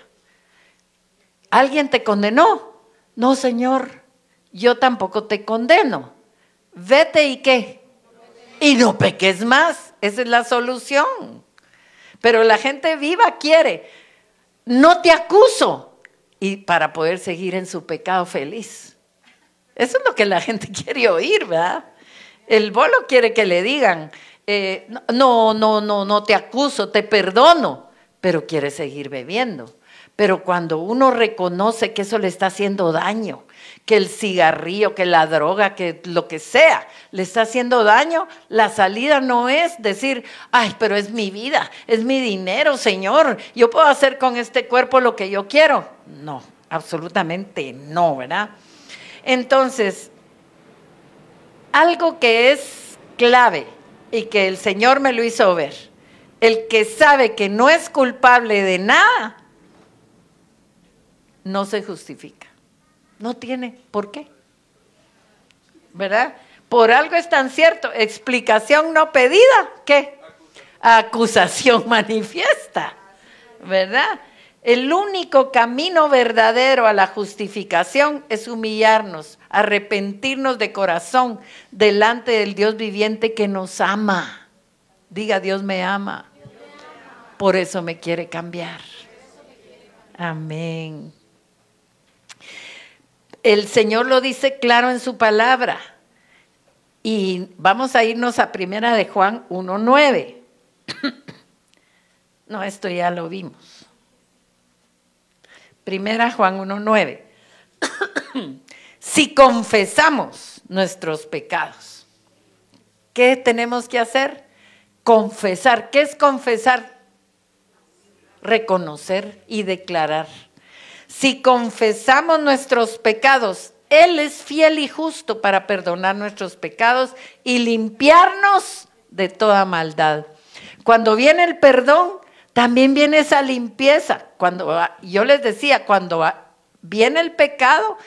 ¿Alguien te condenó? No, Señor, yo tampoco te condeno. Vete y ¿qué? Y no peques más. Esa es la solución. Pero la gente viva quiere, no te acuso, y para poder seguir en su pecado feliz. Eso es lo que la gente quiere oír, ¿verdad? El bolo quiere que le digan, no te acuso, te perdono, pero quiere seguir bebiendo. Pero cuando uno reconoce que eso le está haciendo daño, que el cigarrillo, que la droga, que lo que sea, le está haciendo daño, la salida no es decir, pero es mi vida, es mi dinero, Señor, yo puedo hacer con este cuerpo lo que yo quiero. No, absolutamente no, ¿verdad? Entonces, algo que es clave y que el Señor me lo hizo ver, el que sabe que no es culpable de nada, no se justifica. No tiene por qué, ¿verdad? Por algo es tan cierto, explicación no pedida, ¿qué? Acusación manifiesta, ¿verdad? El único camino verdadero a la justificación es humillarnos, arrepentirnos de corazón delante del Dios viviente que nos ama. Diga, Dios me ama, por eso me quiere cambiar. Amén. El Señor lo dice claro en su palabra. Y vamos a irnos a primera de Juan 1:9. No, esto ya lo vimos. Primera Juan 1:9. Si confesamos nuestros pecados, ¿qué tenemos que hacer? Confesar. ¿Qué es confesar? Reconocer y declarar. Si confesamos nuestros pecados, Él es fiel y justo para perdonar nuestros pecados y limpiarnos de toda maldad. Cuando viene el perdón, también viene esa limpieza. Cuando yo les decía, cuando viene el pecado,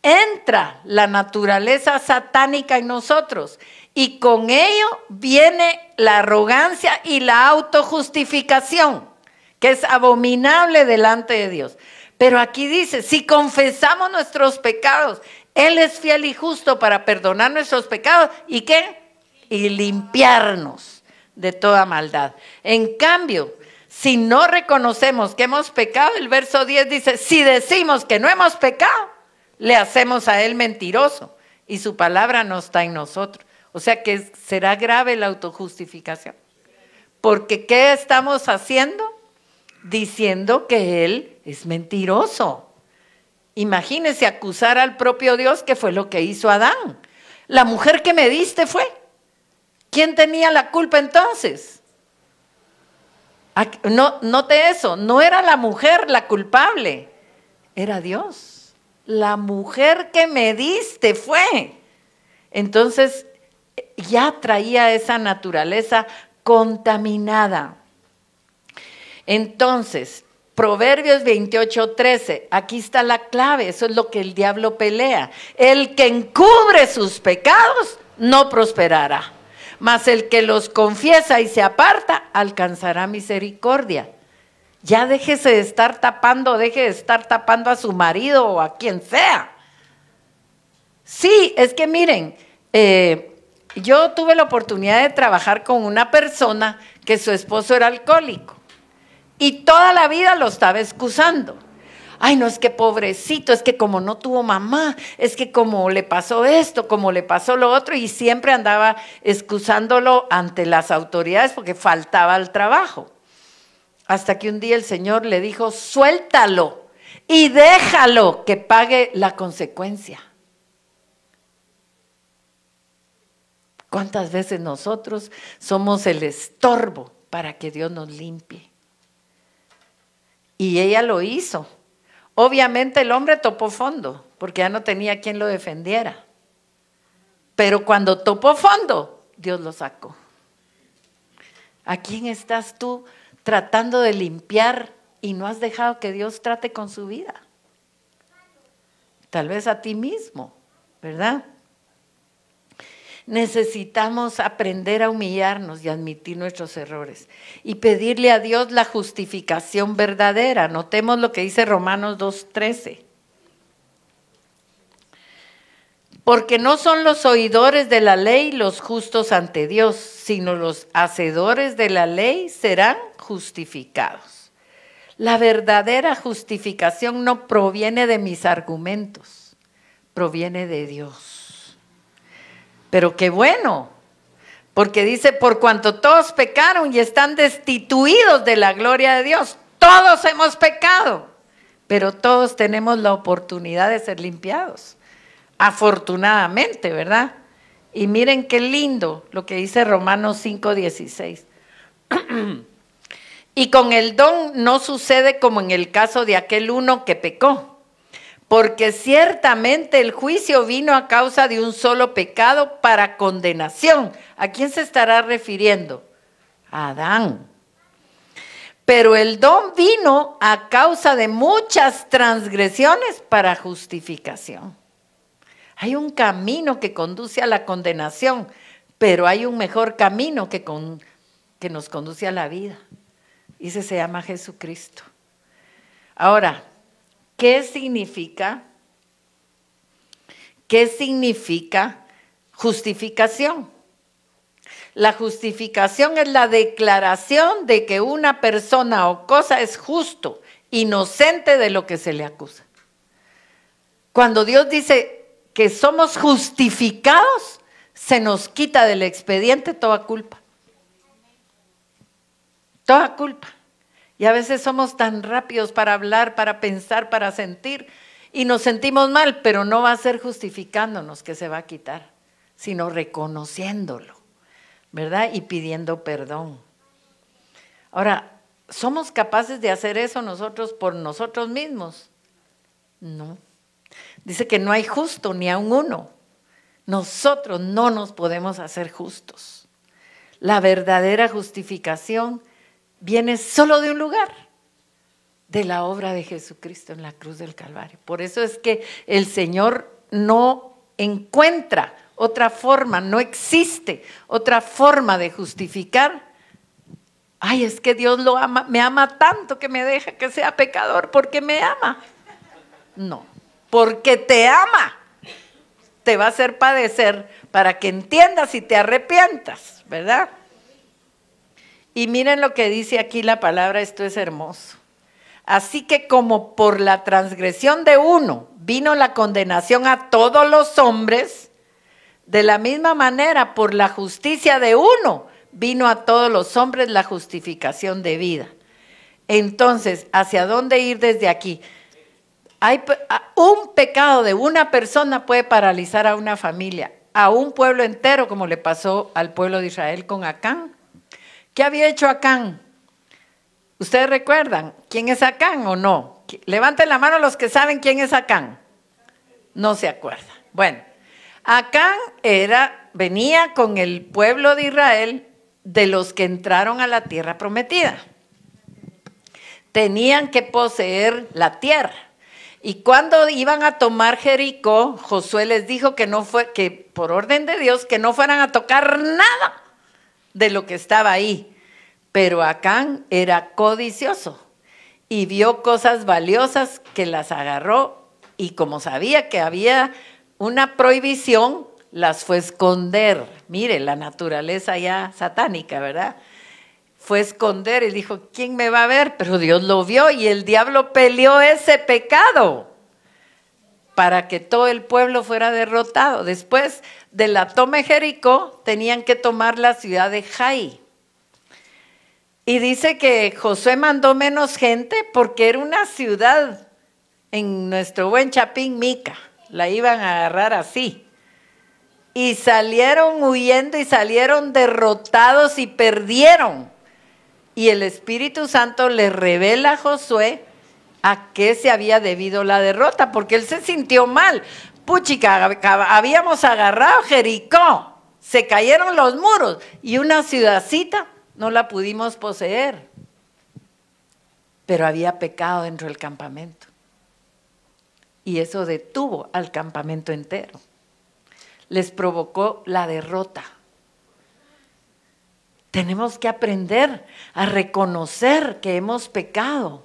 entra la naturaleza satánica en nosotros y con ello viene la arrogancia y la autojustificación, que es abominable delante de Dios. Pero aquí dice, si confesamos nuestros pecados, Él es fiel y justo para perdonar nuestros pecados. ¿Y qué? Y limpiarnos de toda maldad. En cambio, si no reconocemos que hemos pecado, el verso 10 dice, si decimos que no hemos pecado, le hacemos a Él mentiroso y su palabra no está en nosotros. O sea que será grave la autojustificación. Porque ¿qué estamos haciendo? Diciendo que Él es mentiroso. Imagínense acusar al propio Dios, que fue lo que hizo Adán. La mujer que me diste fue. ¿Quién tenía la culpa entonces? No, note eso, no era la mujer la culpable, era Dios. La mujer que me diste fue. Entonces ya traía esa naturaleza contaminada. Entonces, Proverbios 28:13, aquí está la clave, eso es lo que el diablo pelea. El que encubre sus pecados no prosperará, mas el que los confiesa y se aparta alcanzará misericordia. Ya déjese de estar tapando, deje de estar tapando a su marido o a quien sea. Sí, es que miren, yo tuve la oportunidad de trabajar con una persona que su esposo era alcohólico y toda la vida lo estaba excusando. Ay, no, es que pobrecito, es que como no tuvo mamá, es que como le pasó esto, como le pasó lo otro, y siempre andaba excusándolo ante las autoridades porque faltaba al trabajo. Hasta que un día el Señor le dijo, suéltalo y déjalo que pague la consecuencia. ¿Cuántas veces nosotros somos el estorbo para que Dios nos limpie? Y ella lo hizo. Obviamente el hombre topó fondo, porque ya no tenía quien lo defendiera. Pero cuando topó fondo, Dios lo sacó. ¿A quién estás tú tratando de limpiar y no has dejado que Dios trate con su vida? Tal vez a ti mismo, ¿verdad? Necesitamos aprender a humillarnos y admitir nuestros errores y pedirle a Dios la justificación verdadera. Notemos lo que dice Romanos 2:13. Porque no son los oidores de la ley los justos ante Dios, sino los hacedores de la ley serán justificados. La verdadera justificación no proviene de mis argumentos, proviene de Dios. Pero qué bueno, porque dice, por cuanto todos pecaron y están destituidos de la gloria de Dios, todos hemos pecado, pero todos tenemos la oportunidad de ser limpiados, afortunadamente, ¿verdad? Y miren qué lindo lo que dice Romanos 5:16. Y con el don no sucede como en el caso de aquel uno que pecó. Porque ciertamente el juicio vino a causa de un solo pecado para condenación. ¿A quién se estará refiriendo? A Adán. Pero el don vino a causa de muchas transgresiones para justificación. Hay un camino que conduce a la condenación, pero hay un mejor camino que nos conduce a la vida. Y ese se llama Jesucristo. Ahora, ¿qué significa justificación? La justificación es la declaración de que una persona o cosa es justo, inocente de lo que se le acusa. Cuando Dios dice que somos justificados, se nos quita del expediente toda culpa. Toda culpa. Y a veces somos tan rápidos para hablar, para pensar, para sentir, y nos sentimos mal, pero no va a ser justificándonos que se va a quitar, sino reconociéndolo, ¿verdad? Y pidiendo perdón. Ahora, ¿somos capaces de hacer eso nosotros por nosotros mismos? No. Dice que no hay justo ni aun uno. Nosotros no nos podemos hacer justos. La verdadera justificación viene solo de un lugar, de la obra de Jesucristo en la cruz del Calvario. Por eso es que el Señor no encuentra otra forma, no existe otra forma de justificar Ay, es que Dios lo ama, me ama tanto que me deja que sea pecador porque me ama. No, porque te ama. Te va a hacer padecer para que entiendas y te arrepientas, ¿verdad? Y miren lo que dice aquí la palabra, esto es hermoso. Así que como por la transgresión de uno vino la condenación a todos los hombres, de la misma manera por la justicia de uno vino a todos los hombres la justificación de vida. Entonces, ¿hacia dónde ir desde aquí? Un pecado de una persona puede paralizar a una familia, a un pueblo entero, como le pasó al pueblo de Israel con Acán. ¿Qué había hecho Acán? ¿Ustedes recuerdan quién es Acán o no? Levanten la mano los que saben quién es Acán. No se acuerdan. Bueno, Acán venía con el pueblo de Israel de los que entraron a la tierra prometida. Tenían que poseer la tierra. Y cuando iban a tomar Jericó, Josué les dijo que por orden de Dios, que no fueran a tocar nada de lo que estaba ahí. Pero Acán era codicioso y vio cosas valiosas que las agarró, y como sabía que había una prohibición, las fue a esconder. Mire, la naturaleza ya satánica, ¿verdad? Fue a esconder y dijo, ¿quién me va a ver? Pero Dios lo vio y el diablo peleó ese pecado para que todo el pueblo fuera derrotado. Después de la toma de Jericó, tenían que tomar la ciudad de Jai. Y dice que Josué mandó menos gente porque era una ciudad, en nuestro buen Chapín, Mica. La iban a agarrar así. Y salieron huyendo y salieron derrotados y perdieron. Y el Espíritu Santo le revela a Josué a qué se había debido la derrota, porque él se sintió mal. Puchica, habíamos agarrado Jericó, se cayeron los muros y una ciudadcita no la pudimos poseer. Pero había pecado dentro del campamento. Y eso detuvo al campamento entero. Les provocó la derrota. Tenemos que aprender a reconocer que hemos pecado,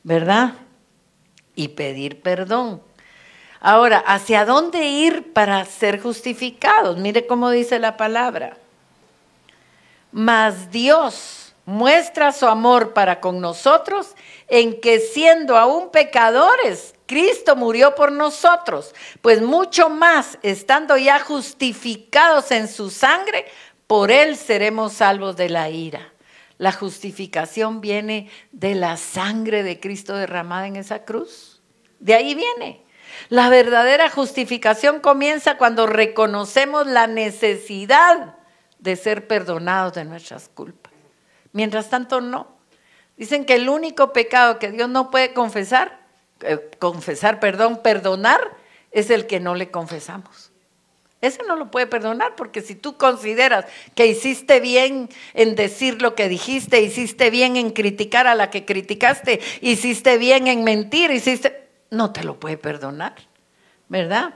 ¿verdad? Y pedir perdón. Ahora, ¿hacia dónde ir para ser justificados? Mire cómo dice la palabra. Mas Dios muestra su amor para con nosotros en que siendo aún pecadores, Cristo murió por nosotros, pues mucho más, estando ya justificados en su sangre, por él seremos salvos de la ira. La justificación viene de la sangre de Cristo derramada en esa cruz. De ahí viene. La verdadera justificación comienza cuando reconocemos la necesidad de ser perdonados de nuestras culpas. Mientras tanto, no. Dicen que el único pecado que Dios no puede perdonar, es el que no le confesamos. Ese no lo puede perdonar, porque si tú consideras que hiciste bien en decir lo que dijiste, hiciste bien en criticar a la que criticaste, hiciste bien en mentir, no te lo puede perdonar, ¿verdad?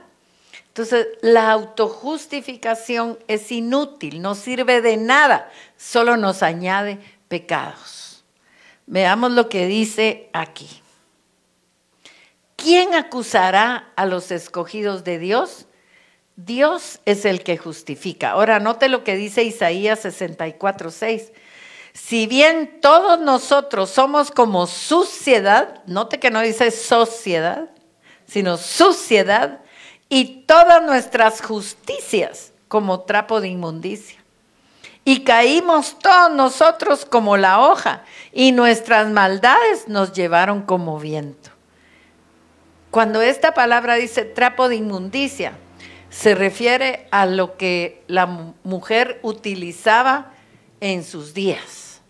Entonces, la autojustificación es inútil, no sirve de nada, solo nos añade pecados. Veamos lo que dice aquí. ¿Quién acusará a los escogidos de Dios? Dios es el que justifica. Ahora, note lo que dice Isaías 64:6. Si bien todos nosotros somos como suciedad, note que no dice sociedad, sino suciedad, y todas nuestras justicias como trapo de inmundicia. Y caímos todos nosotros como la hoja, y nuestras maldades nos llevaron como viento. Cuando esta palabra dice trapo de inmundicia, se refiere a lo que la mujer utilizaba en sus días,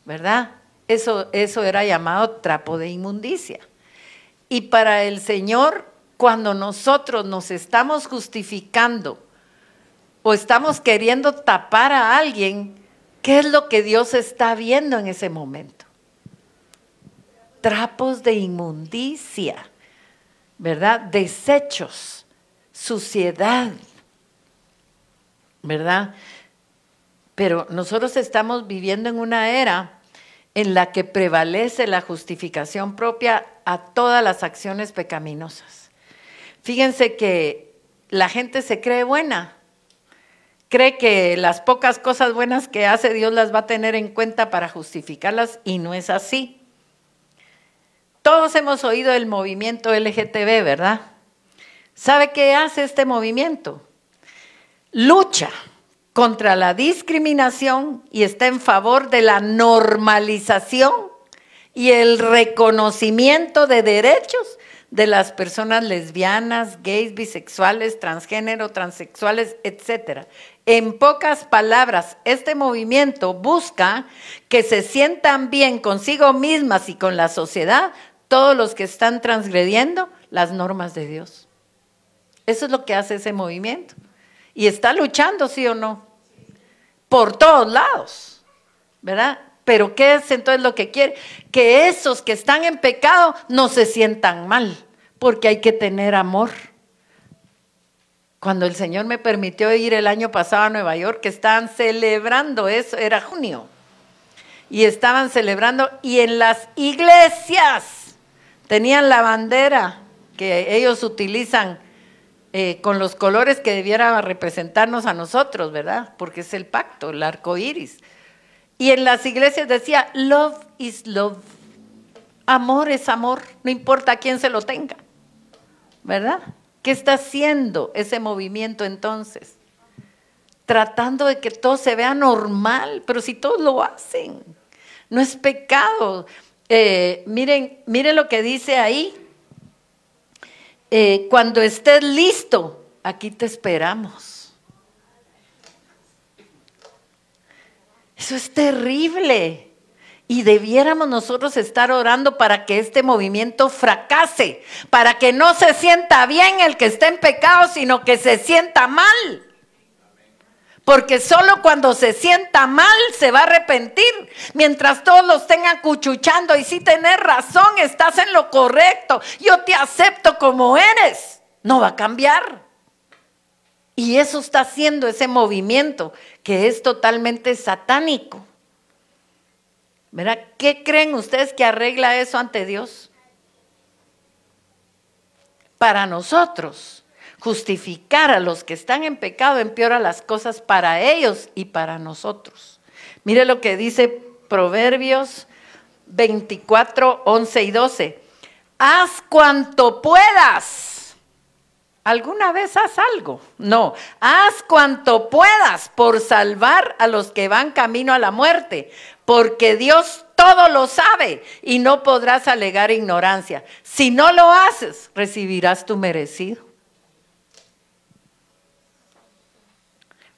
¿verdad? Eso era llamado trapo de inmundicia. Y para el Señor, cuando nosotros nos estamos justificando o estamos queriendo tapar a alguien, ¿qué es lo que Dios está viendo en ese momento? Trapos de inmundicia, ¿verdad? Desechos, suciedad, ¿verdad? Pero nosotros estamos viviendo en una era en la que prevalece la justificación propia a todas las acciones pecaminosas. Fíjense que la gente se cree buena, cree que las pocas cosas buenas que hace Dios las va a tener en cuenta para justificarlas, y no es así. Todos hemos oído el movimiento LGTB, ¿verdad? ¿Sabe qué hace este movimiento? Lucha contra la discriminación y está en favor de la normalización y el reconocimiento de derechos de las personas lesbianas, gays, bisexuales, transgénero, transexuales, etc. En pocas palabras, este movimiento busca que se sientan bien consigo mismas y con la sociedad todos los que están transgrediendo las normas de Dios. Eso es lo que hace ese movimiento. Y está luchando, ¿sí o no? Por todos lados, ¿verdad? Pero ¿qué es entonces lo que quiere? Que esos que están en pecado no se sientan mal, porque hay que tener amor. Cuando el Señor me permitió ir el año pasado a Nueva York, que estaban celebrando eso, era junio, y estaban celebrando, y en las iglesias tenían la bandera que ellos utilizan con los colores que debiera representarnos a nosotros, ¿verdad? Porque es el pacto, el arco iris. Y en las iglesias decía, love is love. Amor es amor, no importa quién se lo tenga, ¿verdad? ¿Qué está haciendo ese movimiento entonces? Tratando de que todo se vea normal, pero si todos lo hacen, no es pecado. Miren lo que dice ahí. Cuando estés listo, aquí te esperamos. Eso es terrible. Y debiéramos nosotros estar orando para que este movimiento fracase, para que no se sienta bien el que esté en pecado, sino que se sienta mal. Porque solo cuando se sienta mal se va a arrepentir. Mientras todos los tengan cuchuchando, y si tenés razón, estás en lo correcto, yo te acepto como eres, no va a cambiar. Y eso está haciendo ese movimiento que es totalmente satánico. ¿Verdad? ¿Qué creen ustedes que arregla eso ante Dios? Para nosotros, justificar a los que están en pecado empeora las cosas para ellos y para nosotros. Mire lo que dice Proverbios 24, 11 y 12. Haz cuanto puedas. ¿Alguna vez haz algo? No. Haz cuanto puedas por salvar a los que van camino a la muerte, porque Dios todo lo sabe y no podrás alegar ignorancia. Si no lo haces, recibirás tu merecido.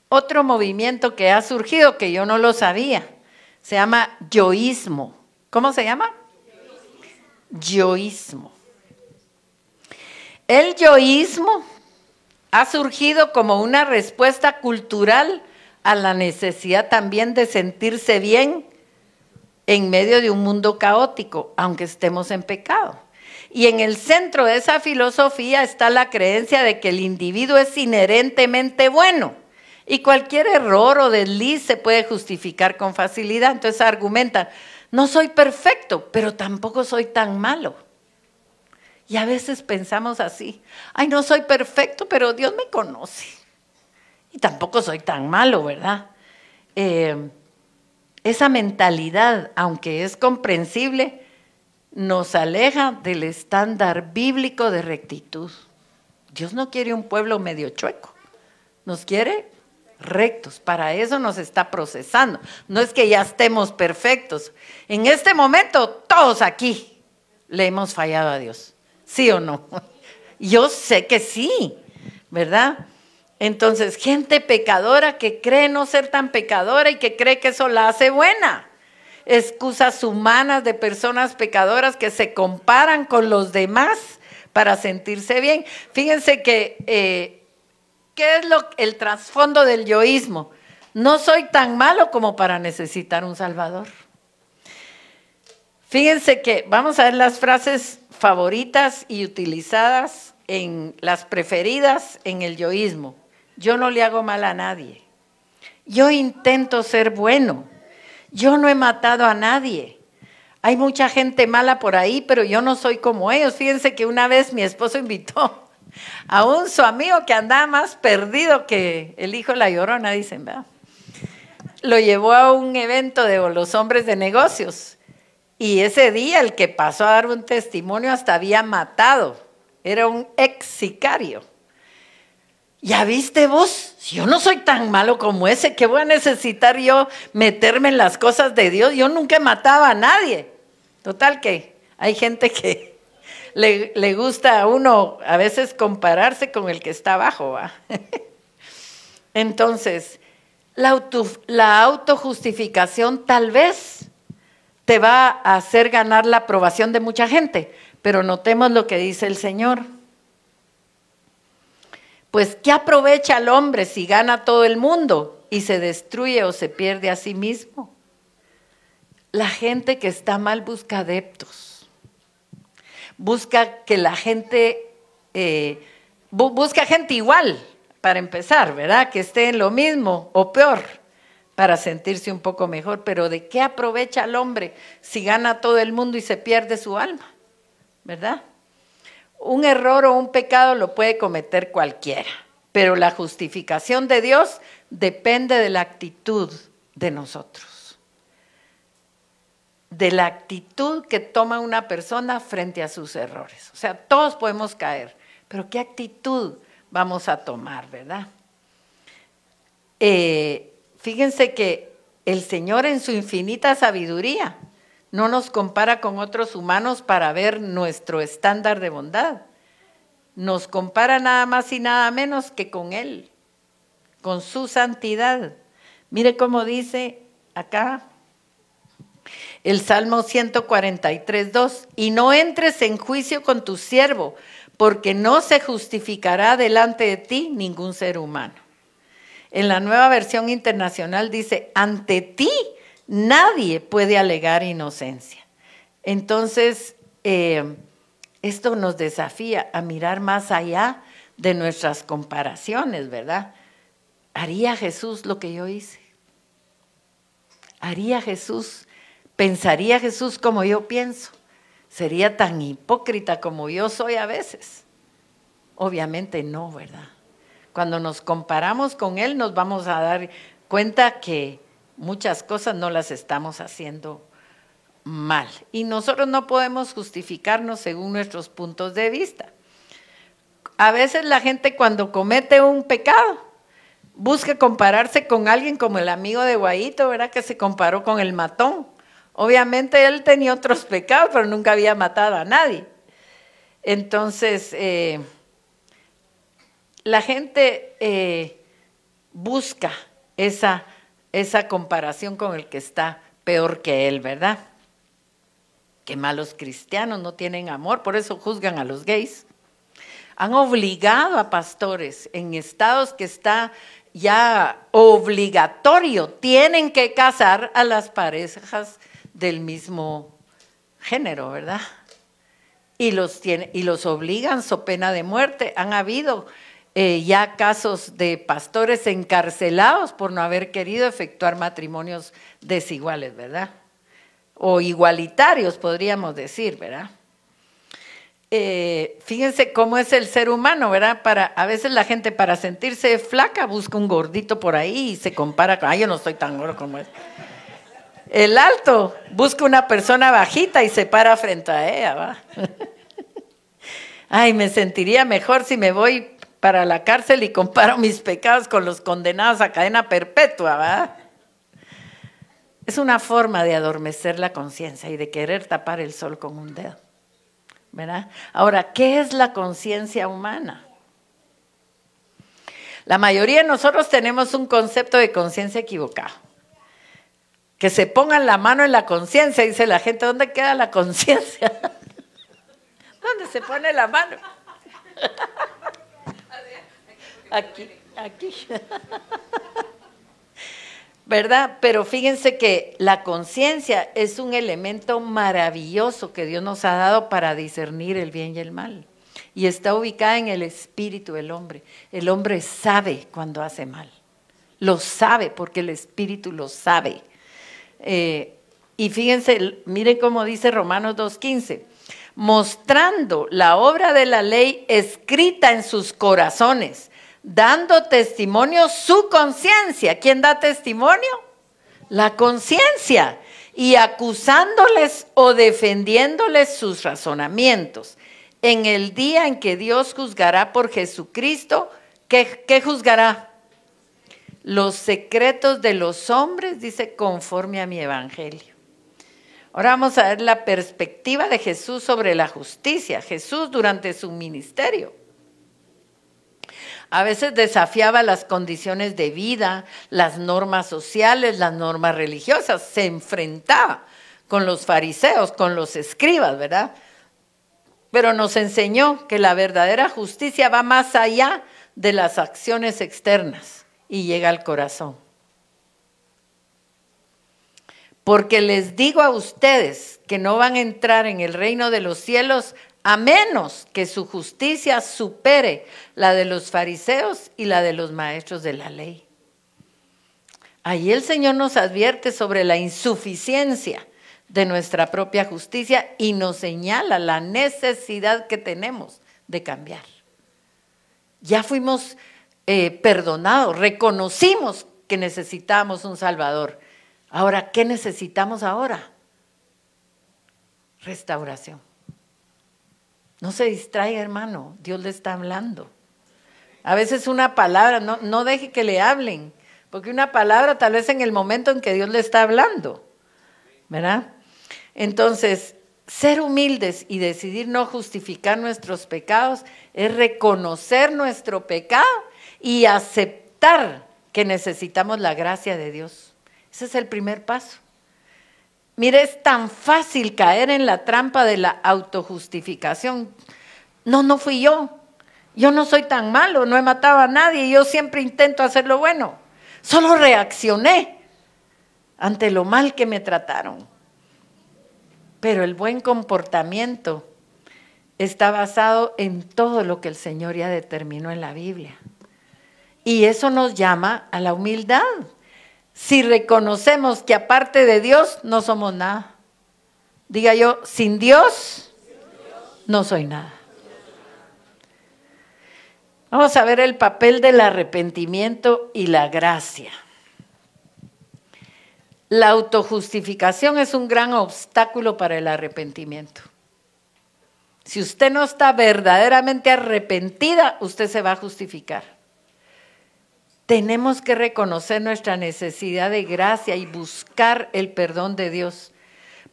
Otro movimiento que ha surgido, que yo no lo sabía, se llama yoísmo. ¿Cómo se llama? Yoísmo. El yoísmo ha surgido como una respuesta cultural a la necesidad también de sentirse bien en medio de un mundo caótico, aunque estemos en pecado. Y en el centro de esa filosofía está la creencia de que el individuo es inherentemente bueno y cualquier error o desliz se puede justificar con facilidad. Entonces argumentan, no soy perfecto, pero tampoco soy tan malo. Y a veces pensamos así, ay, no soy perfecto, pero Dios me conoce. Y tampoco soy tan malo, ¿verdad? Esa mentalidad, aunque es comprensible, nos aleja del estándar bíblico de rectitud. Dios no quiere un pueblo medio chueco, nos quiere rectos. Para eso nos está procesando. No es que ya estemos perfectos. En este momento, todos aquí le hemos fallado a Dios. ¿Sí o no? Yo sé que sí, ¿verdad? Entonces, gente pecadora que cree no ser tan pecadora y que cree que eso la hace buena. Excusas humanas de personas pecadoras que se comparan con los demás para sentirse bien. Fíjense que, ¿qué es el trasfondo del yoísmo? No soy tan malo como para necesitar un salvador. Fíjense que vamos a ver las frases favoritas y utilizadas en las preferidas en el yoísmo. Yo no le hago mal a nadie. Yo intento ser bueno. Yo no he matado a nadie. Hay mucha gente mala por ahí, pero yo no soy como ellos. Fíjense que una vez mi esposo invitó a su amigo que andaba más perdido que el hijo de la Llorona, dicen, ¿verdad? Lo llevó a un evento de los hombres de negocios. Y ese día el que pasó a dar un testimonio hasta había matado. Era un ex sicario. ¿Ya viste vos? Yo no soy tan malo como ese. ¿Qué voy a necesitar yo meterme en las cosas de Dios? Yo nunca mataba a nadie. Total que hay gente que le gusta a uno a veces compararse con el que está abajo, ¿va? Entonces, la autojustificación tal vez te va a hacer ganar la aprobación de mucha gente, pero notemos lo que dice el Señor. Pues, ¿qué aprovecha el hombre si gana todo el mundo y se destruye o se pierde a sí mismo? La gente que está mal busca adeptos, busca que la gente, busca gente igual, para empezar, ¿verdad? Que esté en lo mismo o peor, para sentirse un poco mejor. Pero ¿de qué aprovecha el hombre si gana todo el mundo y se pierde su alma? ¿Verdad? Un error o un pecado lo puede cometer cualquiera, pero la justificación de Dios depende de la actitud de nosotros, de la actitud que toma una persona frente a sus errores. O sea, todos podemos caer, pero ¿qué actitud vamos a tomar, verdad? Fíjense que el Señor en su infinita sabiduría no nos compara con otros humanos para ver nuestro estándar de bondad. Nos compara nada más y nada menos que con Él, con su santidad. Mire cómo dice acá el Salmo 143:2. Y no entres en juicio con tu siervo, porque no se justificará delante de ti ningún ser humano. En la Nueva Versión Internacional dice, ante ti nadie puede alegar inocencia. Entonces, esto nos desafía a mirar más allá de nuestras comparaciones, ¿verdad? ¿Haría Jesús lo que yo hice? ¿Haría Jesús, pensaría Jesús como yo pienso? ¿Sería tan hipócrita como yo soy a veces? Obviamente no, ¿verdad? Cuando nos comparamos con Él nos vamos a dar cuenta que muchas cosas no las estamos haciendo mal. Y nosotros no podemos justificarnos según nuestros puntos de vista. A veces la gente cuando comete un pecado busca compararse con alguien como el amigo de Guayito, ¿verdad? Que se comparó con el matón. Obviamente él tenía otros pecados, pero nunca había matado a nadie. Entonces, la gente busca esa comparación con el que está peor que él, ¿verdad? Qué malos cristianos, no tienen amor, por eso juzgan a los gays. Han obligado a pastores en estados que está ya obligatorio, tienen que casar a las parejas del mismo género, ¿verdad? Y los obligan so pena de muerte. Han habido ya casos de pastores encarcelados por no haber querido efectuar matrimonios desiguales, ¿verdad? O igualitarios, podríamos decir, ¿verdad? Fíjense cómo es el ser humano, ¿verdad? A veces la gente para sentirse flaca busca un gordito por ahí y se compara con, yo no estoy tan gordo como él. El alto busca una persona bajita y se para frente a ella, ¿va? Ay, me sentiría mejor si me voy para la cárcel y comparo mis pecados con los condenados a cadena perpetua, ¿va? Es una forma de adormecer la conciencia y de querer tapar el sol con un dedo, ¿verdad? Ahora, ¿qué es la conciencia humana? La mayoría de nosotros tenemos un concepto de conciencia equivocado. Que se pongan la mano en la conciencia, dice la gente, ¿dónde queda la conciencia? ¿Dónde se pone la mano? Aquí. ¿Verdad? Pero fíjense que la conciencia es un elemento maravilloso que Dios nos ha dado para discernir el bien y el mal. Y está ubicada en el espíritu del hombre. El hombre sabe cuando hace mal. Lo sabe porque el Espíritu lo sabe. Y fíjense, miren cómo dice Romanos 2:15. Mostrando la obra de la ley escrita en sus corazones, dando testimonio su conciencia. ¿Quién da testimonio? La conciencia. Y acusándoles o defendiéndoles sus razonamientos. En el día en que Dios juzgará por Jesucristo, ¿qué juzgará? Los secretos de los hombres, dice, conforme a mi evangelio. Ahora vamos a ver la perspectiva de Jesús sobre la justicia. Jesús durante su ministerio a veces desafiaba las condiciones de vida, las normas sociales, las normas religiosas. Se enfrentaba con los fariseos, con los escribas, ¿verdad? Pero nos enseñó que la verdadera justicia va más allá de las acciones externas y llega al corazón. Porque les digo a ustedes que no van a entrar en el reino de los cielos a menos que su justicia supere la de los fariseos y la de los maestros de la ley. Ahí el Señor nos advierte sobre la insuficiencia de nuestra propia justicia y nos señala la necesidad que tenemos de cambiar. Ya fuimos perdonados, reconocimos que necesitamos un Salvador. Ahora, ¿qué necesitamos ahora? Restauración. No se distraiga, hermano, Dios le está hablando. A veces una palabra, no deje que le hablen, porque una palabra tal vez en el momento en que Dios le está hablando, ¿verdad? Entonces, ser humildes y decidir no justificar nuestros pecados es reconocer nuestro pecado y aceptar que necesitamos la gracia de Dios. Ese es el primer paso. Mire, es tan fácil caer en la trampa de la autojustificación. No fui yo. Yo no soy tan malo, no he matado a nadie, yo siempre intento hacer lo bueno. Solo reaccioné ante lo mal que me trataron. Pero el buen comportamiento está basado en todo lo que el Señor ya determinó en la Biblia. Y eso nos llama a la humildad. Si reconocemos que aparte de Dios no somos nada. Diga yo, sin Dios no soy nada. Vamos a ver el papel del arrepentimiento y la gracia. La autojustificación es un gran obstáculo para el arrepentimiento. Si usted no está verdaderamente arrepentida, usted se va a justificar. Tenemos que reconocer nuestra necesidad de gracia y buscar el perdón de Dios,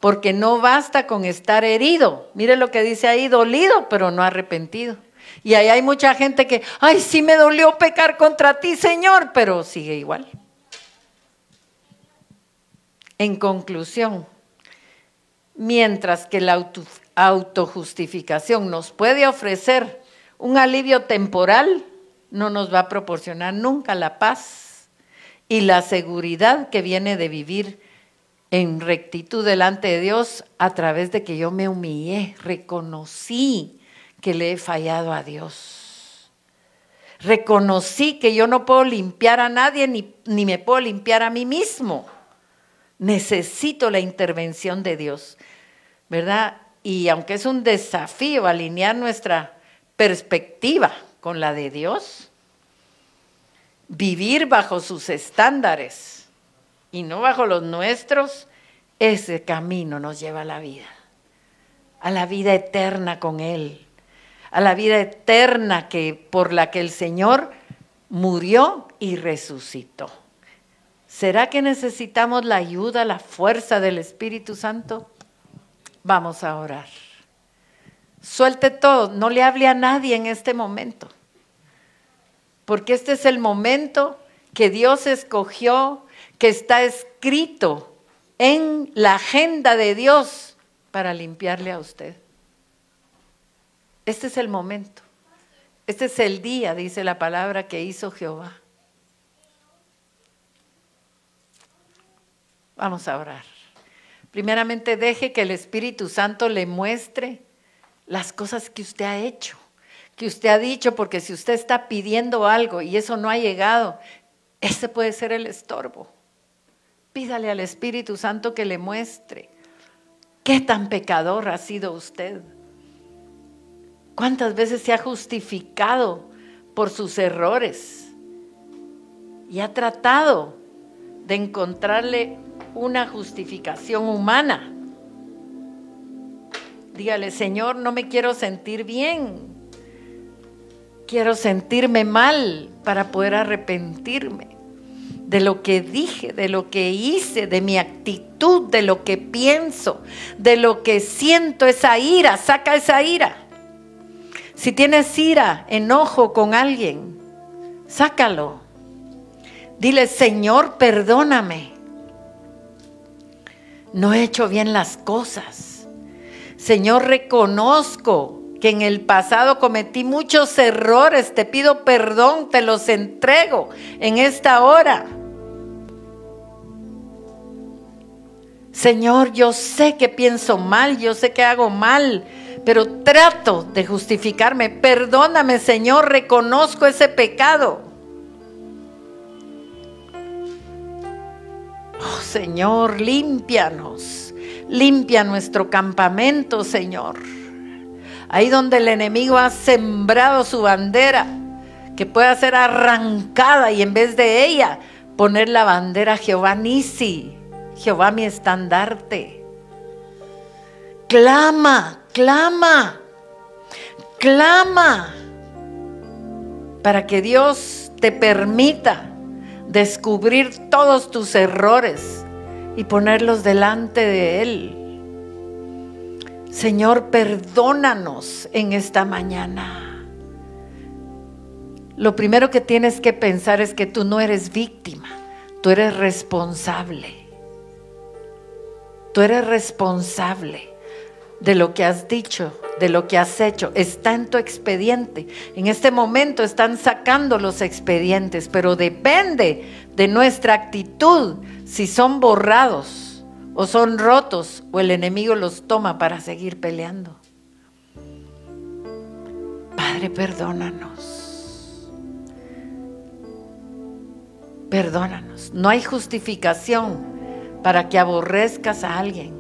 porque no basta con estar herido. Mire lo que dice ahí, dolido, pero no arrepentido. Y ahí hay mucha gente que, ay, sí me dolió pecar contra ti, Señor, pero sigue igual. En conclusión, mientras que la autojustificación nos puede ofrecer un alivio temporal, no nos va a proporcionar nunca la paz y la seguridad que viene de vivir en rectitud delante de Dios a través de que yo me humillé, reconocí que le he fallado a Dios. Reconocí que yo no puedo limpiar a nadie ni me puedo limpiar a mí mismo. Necesito la intervención de Dios, ¿verdad? Y aunque es un desafío alinear nuestra perspectiva con la de Dios, vivir bajo sus estándares y no bajo los nuestros, ese camino nos lleva a la vida eterna con Él, a la vida eterna por la que el Señor murió y resucitó. ¿Será que necesitamos la ayuda, la fuerza del Espíritu Santo? Vamos a orar. Suelte todo, no le hable a nadie en este momento, porque este es el momento que Dios escogió, que está escrito en la agenda de Dios para limpiarle a usted. Este es el momento, este es el día, dice la palabra, que hizo Jehová. Vamos a orar. Primeramente, deje que el Espíritu Santo le muestre las cosas que usted ha hecho, que usted ha dicho, porque si usted está pidiendo algo y eso no ha llegado, Ese puede ser el estorbo. Pídale al Espíritu Santo que le muestre qué tan pecador ha sido usted. ¿Cuántas veces se ha justificado por sus errores? Y ha tratado de encontrarle una justificación humana. Dígale: Señor, no me quiero sentir bien. Quiero sentirme mal para poder arrepentirme de lo que dije, de lo que hice, de mi actitud, de lo que pienso, de lo que siento, esa ira. Saca esa ira. Si tienes ira, enojo con alguien, sácalo. Dile: Señor, perdóname. No he hecho bien las cosas. Señor, reconozco que en el pasado cometí muchos errores. Te pido perdón, te los entrego en esta hora. Señor, yo sé que pienso mal, yo sé que hago mal, pero trato de justificarme. Perdóname, Señor, reconozco ese pecado. Oh, Señor, límpianos, limpia nuestro campamento, Señor. Ahí donde el enemigo ha sembrado su bandera, que pueda ser arrancada y en vez de ella poner la bandera Jehová Nisi, Jehová mi estandarte. Clama, clama, clama, para que Dios te permita descubrir todos tus errores y ponerlos delante de Él. Señor, perdónanos en esta mañana. Lo primero que tienes que pensar es que tú no eres víctima, tú eres responsable. Tú eres responsable de lo que has dicho, de lo que has hecho. Está en tu expediente. En este momento están sacando los expedientes, pero depende de nuestra actitud si son borrados o son rotos o el enemigo los toma para seguir peleando. Padre, perdónanos. Perdónanos. No hay justificación para que aborrezcas a alguien.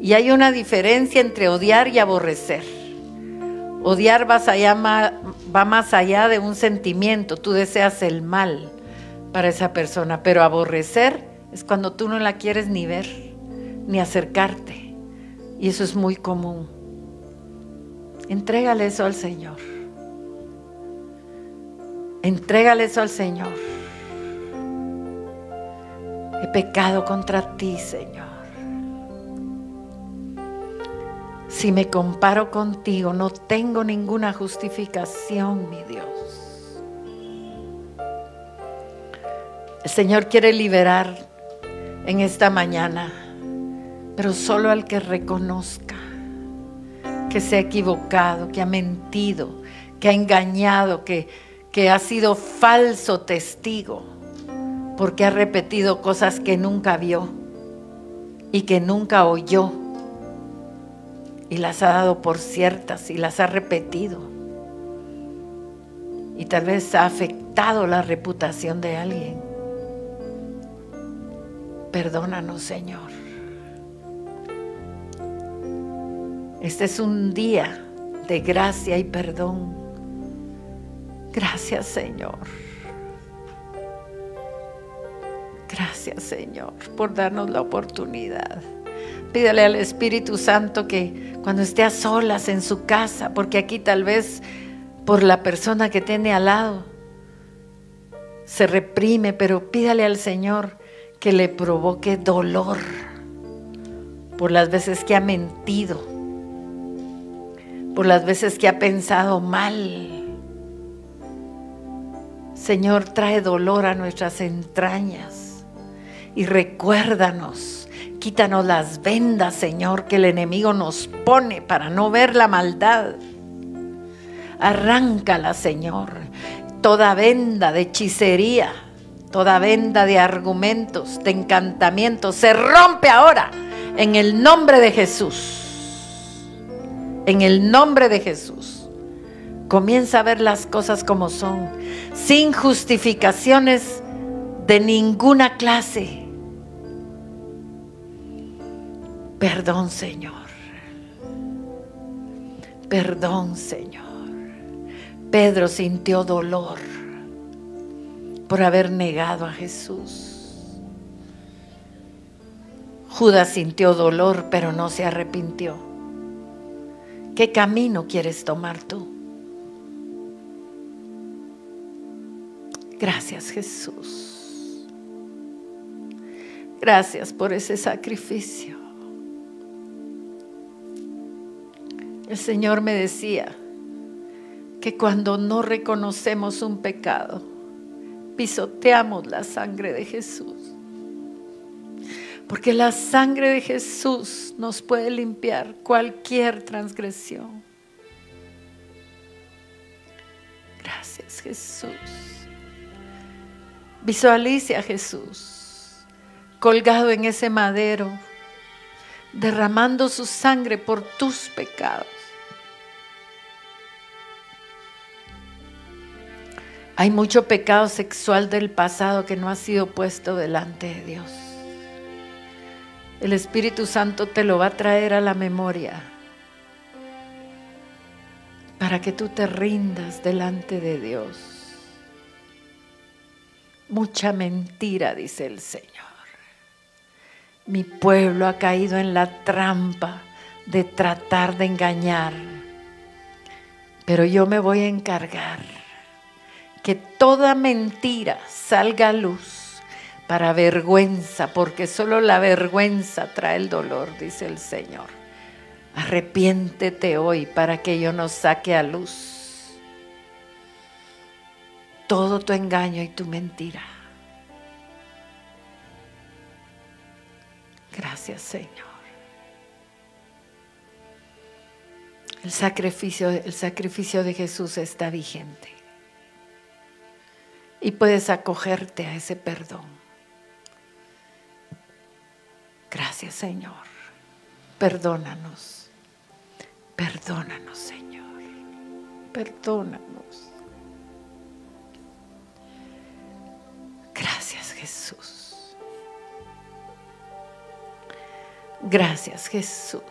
Y hay una diferencia entre odiar y aborrecer. Odiar va más allá de un sentimiento. Tú deseas el mal para esa persona, pero aborrecer es cuando tú no la quieres ni ver, ni acercarte. Y eso es muy común. Entrégale eso al Señor. Entrégale eso al Señor. He pecado contra ti, Señor. Si me comparo contigo, no tengo ninguna justificación, mi Dios. El Señor quiere liberar en esta mañana, pero solo al que reconozca que se ha equivocado, que ha mentido, que ha engañado, que ha sido falso testigo, porque ha repetido cosas que nunca vio y que nunca oyó, y las ha dado por ciertas y las ha repetido, y tal vez ha afectado la reputación de alguien. Perdónanos, Señor. Este es un día de gracia y perdón. Gracias, Señor. Gracias, Señor, por darnos la oportunidad. Pídale al Espíritu Santo que cuando esté a solas en su casa, porque aquí tal vez por la persona que tiene al lado se reprime, pero pídale al Señor que le provoque dolor por las veces que ha mentido, por las veces que ha pensado mal. Señor, trae dolor a nuestras entrañas y recuérdanos, quítanos las vendas, Señor, que el enemigo nos pone para no ver la maldad. Arráncala, Señor, toda venda de hechicería, toda venda de argumentos, de encantamientos, se rompe ahora en el nombre de Jesús. En el nombre de Jesús. Comienza a ver las cosas como son, sin justificaciones de ninguna clase. Perdón, Señor. Perdón, Señor. Pedro sintió dolor por haber negado a Jesús. Judas sintió dolor, pero no se arrepintió. ¿Qué camino quieres tomar tú? Gracias, Jesús. Gracias por ese sacrificio. El Señor me decía que cuando no reconocemos un pecado, pisoteamos la sangre de Jesús. Porque la sangre de Jesús nos puede limpiar cualquier transgresión. Gracias, Jesús. Visualice a Jesús colgado en ese madero, derramando su sangre por tus pecados. Hay mucho pecado sexual del pasado que no ha sido puesto delante de Dios. El Espíritu Santo te lo va a traer a la memoria para que tú te rindas delante de Dios. Mucha mentira, dice el Señor. Mi pueblo ha caído en la trampa de tratar de engañar, pero yo me voy a encargar que toda mentira salga a luz para vergüenza, porque solo la vergüenza trae el dolor, dice el Señor. Arrepiéntete hoy para que yo no saque a luz todo tu engaño y tu mentira. Gracias, Señor. El sacrificio de Jesús está vigente y puedes acogerte a ese perdón. Gracias, Señor. Perdónanos. Perdónanos, Señor. Perdónanos. Gracias, Jesús. Gracias, Jesús.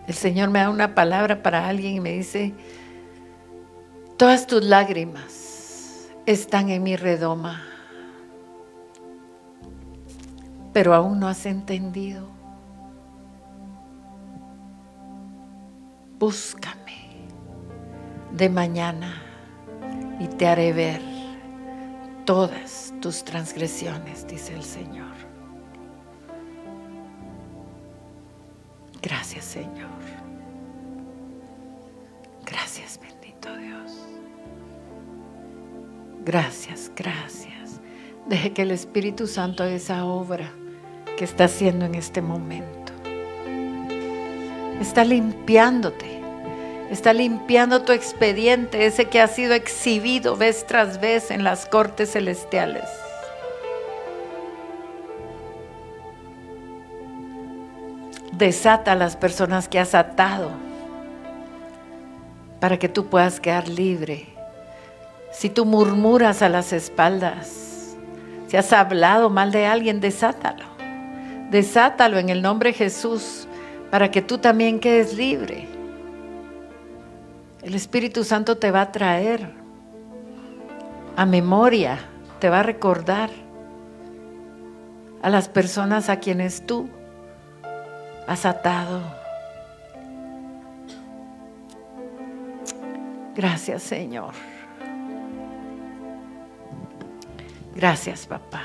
El Señor me da una palabra para alguien y me dice: todas tus lágrimas están en mi redoma, pero aún no has entendido. Búscame de mañana y te haré ver todas tus transgresiones, dice el Señor. Gracias, Señor. Gracias, bendito Dios. Gracias, gracias. Deje que el Espíritu Santo haga esa obra que está haciendo en este momento. Está limpiándote. Está limpiando tu expediente, ese que ha sido exhibido vez tras vez en las cortes celestiales. Desata a las personas que has atado para que tú puedas quedar libre. Si tú murmuras a las espaldas, si has hablado mal de alguien, desátalo. Desátalo en el nombre de Jesús para que tú también quedes libre. El Espíritu Santo te va a traer a memoria, te va a recordar a las personas a quienes tú has atado. Gracias, Señor. Gracias, papá.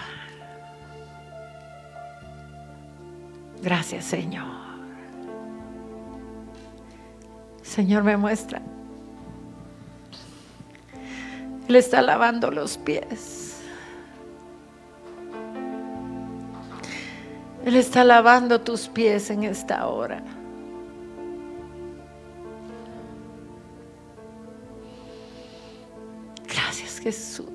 Gracias, Señor. Señor, me muestra. Él está lavando los pies. Él está lavando tus pies en esta hora. Gracias, Jesús.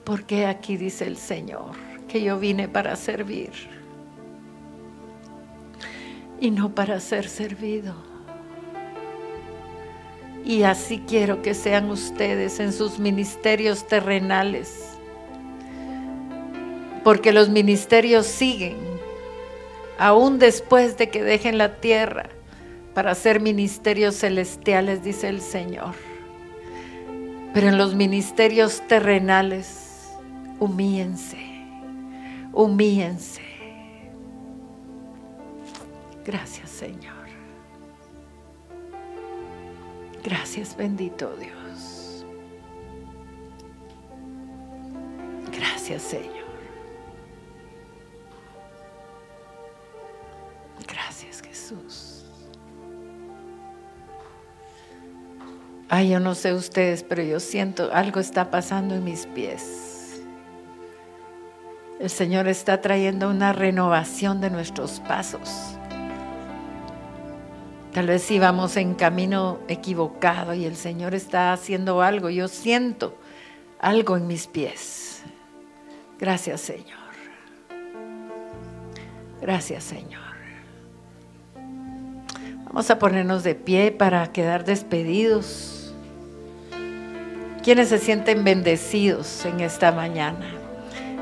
Porque aquí dice el Señor que yo vine para servir. y no para ser servido. Y así quiero que sean ustedes en sus ministerios terrenales, porque los ministerios siguen aún después de que dejen la tierra para ser ministerios celestiales, dice el Señor. Pero en los ministerios terrenales, humíllense, humíllense. Gracias, Señor. Gracias, bendito Dios. Gracias, Señor. Gracias, Jesús. Ay, yo no sé ustedes, pero yo siento algo está pasando en mis pies. El Señor está trayendo una renovación de nuestros pasos. Tal vez íbamos en camino equivocado y el Señor está haciendo algo. Yo siento algo en mis pies. Gracias, Señor. Gracias, Señor. Vamos a ponernos de pie para quedar despedidos. ¿Quiénes se sienten bendecidos en esta mañana?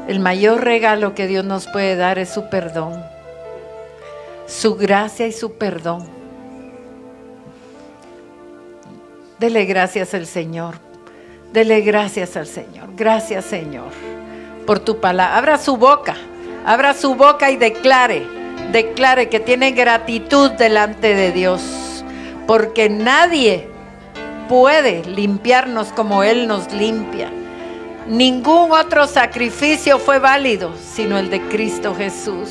El mayor regalo que Dios nos puede dar es su perdón, su gracia y su perdón. Dele gracias al Señor. Dele gracias al Señor. Gracias, Señor, por tu palabra. Abra su boca y declare que tiene gratitud delante de Dios, porque nadie puede limpiarnos como Él nos limpia. Ningún otro sacrificio fue válido sino el de Cristo Jesús,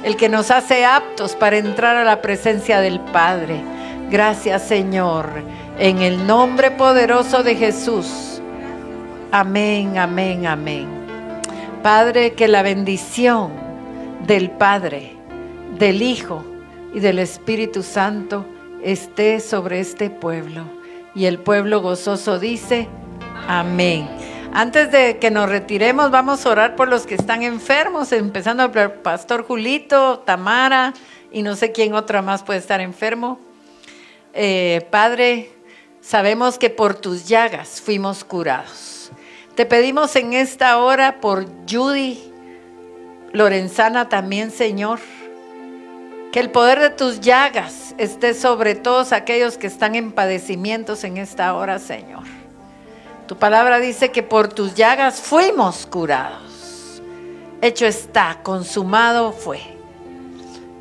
el que nos hace aptos para entrar a la presencia del Padre. Gracias, Señor, en el nombre poderoso de Jesús. Amén, amén, amén. Padre, que la bendición del Padre, del Hijo y del Espíritu Santo esté sobre este pueblo. Y el pueblo gozoso dice, amén. Antes de que nos retiremos, vamos a orar por los que están enfermos, empezando por el pastor Julito, Tamara, y no sé quién otra más puede estar enfermo. Padre, sabemos que por tus llagas fuimos curados. Te pedimos en esta hora por Judy Lorenzana también, Señor, que el poder de tus llagas esté sobre todos aquellos que están en padecimientos en esta hora, Señor. Tu palabra dice que por tus llagas fuimos curados. Hecho está, consumado fue.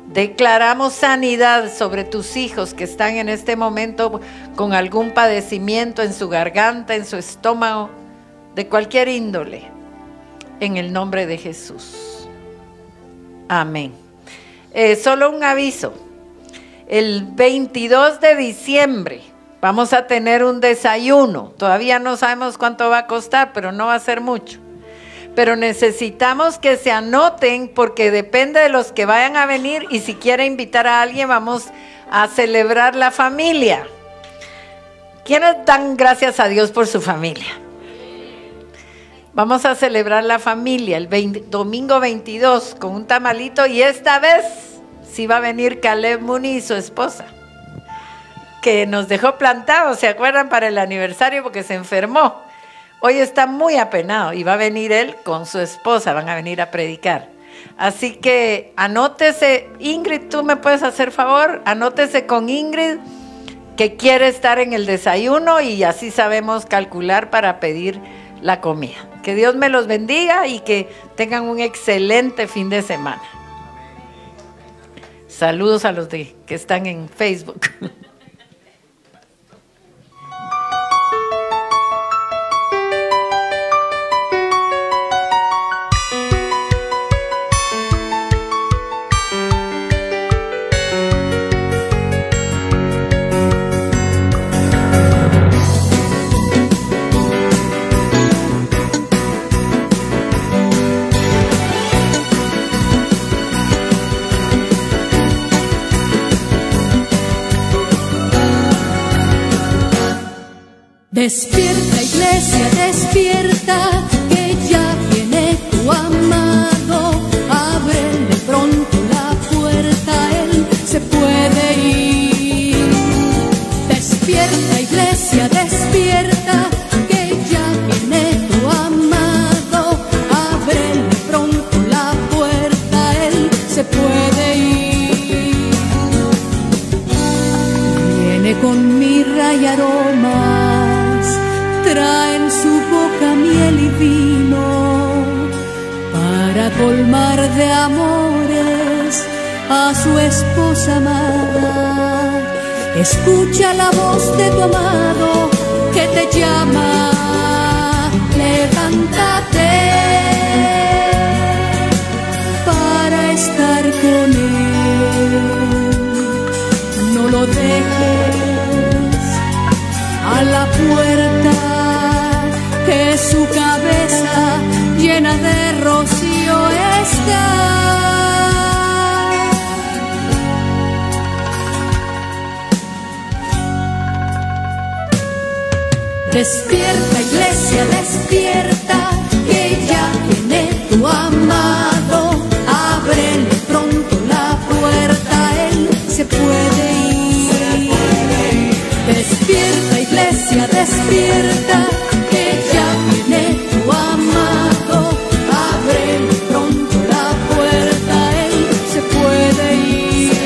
Declaramos sanidad sobre tus hijos que están en este momento con algún padecimiento en su garganta, en su estómago, de cualquier índole, en el nombre de Jesús. Amén. Solo un aviso. El 22 de diciembre vamos a tener un desayuno. Todavía no sabemos cuánto va a costar, pero no va a ser mucho. Pero necesitamos que se anoten porque depende de los que vayan a venir, y si quiere invitar a alguien, vamos a celebrar la familia. ¿Quiénes dan gracias a Dios por su familia? Vamos a celebrar la familia el domingo 22 con un tamalito, y esta vez sí va a venir Caleb Muni y su esposa, que nos dejó plantados, ¿se acuerdan? Para el aniversario porque se enfermó. Hoy está muy apenado y va a venir él con su esposa, van a venir a predicar. Así que anótese, Ingrid, ¿tú me puedes hacer favor? Anótese con Ingrid que quiere estar en el desayuno, y así sabemos calcular para pedir la comida. Que Dios me los bendiga y que tengan un excelente fin de semana. Saludos a los que están en Facebook. Despierta, iglesia, despierta, que ya viene tu amado. Ábrele pronto la puerta, Él se Despierta, iglesia, despierta, que ya viene tu amado. Ábrele pronto la puerta, él se puede ir. Viene con mirra y aromas, trae en su boca miel y vino, para colmar de amores a su esposa amada. Escucha la voz de tu amado que te llama, levántate para estar con él. No lo dejes a la puerta, que su cabeza llena de rocío está. Despierta, iglesia, despierta, que ya viene tu amado. Ábrele pronto la puerta, él se puede ir. Despierta, iglesia, despierta, que ya viene tu amado. Ábrele pronto la puerta, él se puede ir.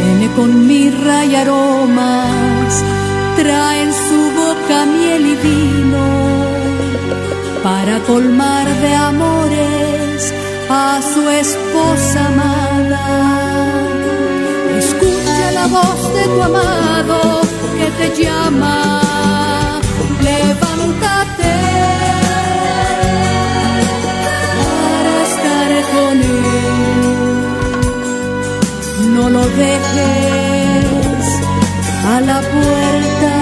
Viene con mirra y aromas, trae en su boca miel y vino, para colmar de amores a su esposa amada. Escucha la voz de tu amado que te llama, levántate para estar con él. No lo dejes a la puerta,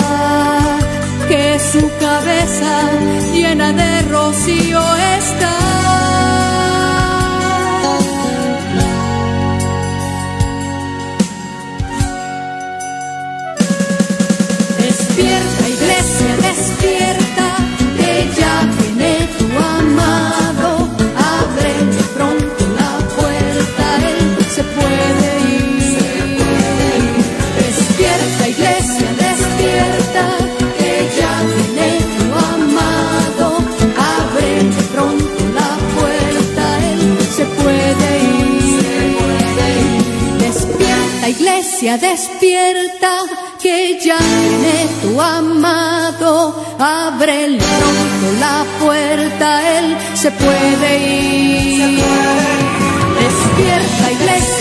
que su cabeza llena de rocío está. Despierta, iglesia, despierta, que ya viene tu amado. Ábrele pronto la puerta, él se puede ir. Despierta, iglesia, despierta, que ya viene tu amado. Ábrele pronto la puerta, él se puede ir. Despierta, iglesia, despierta, que ya viene tu amado. Ábrele pronto la puerta, él se puede ir. Despierta, iglesia.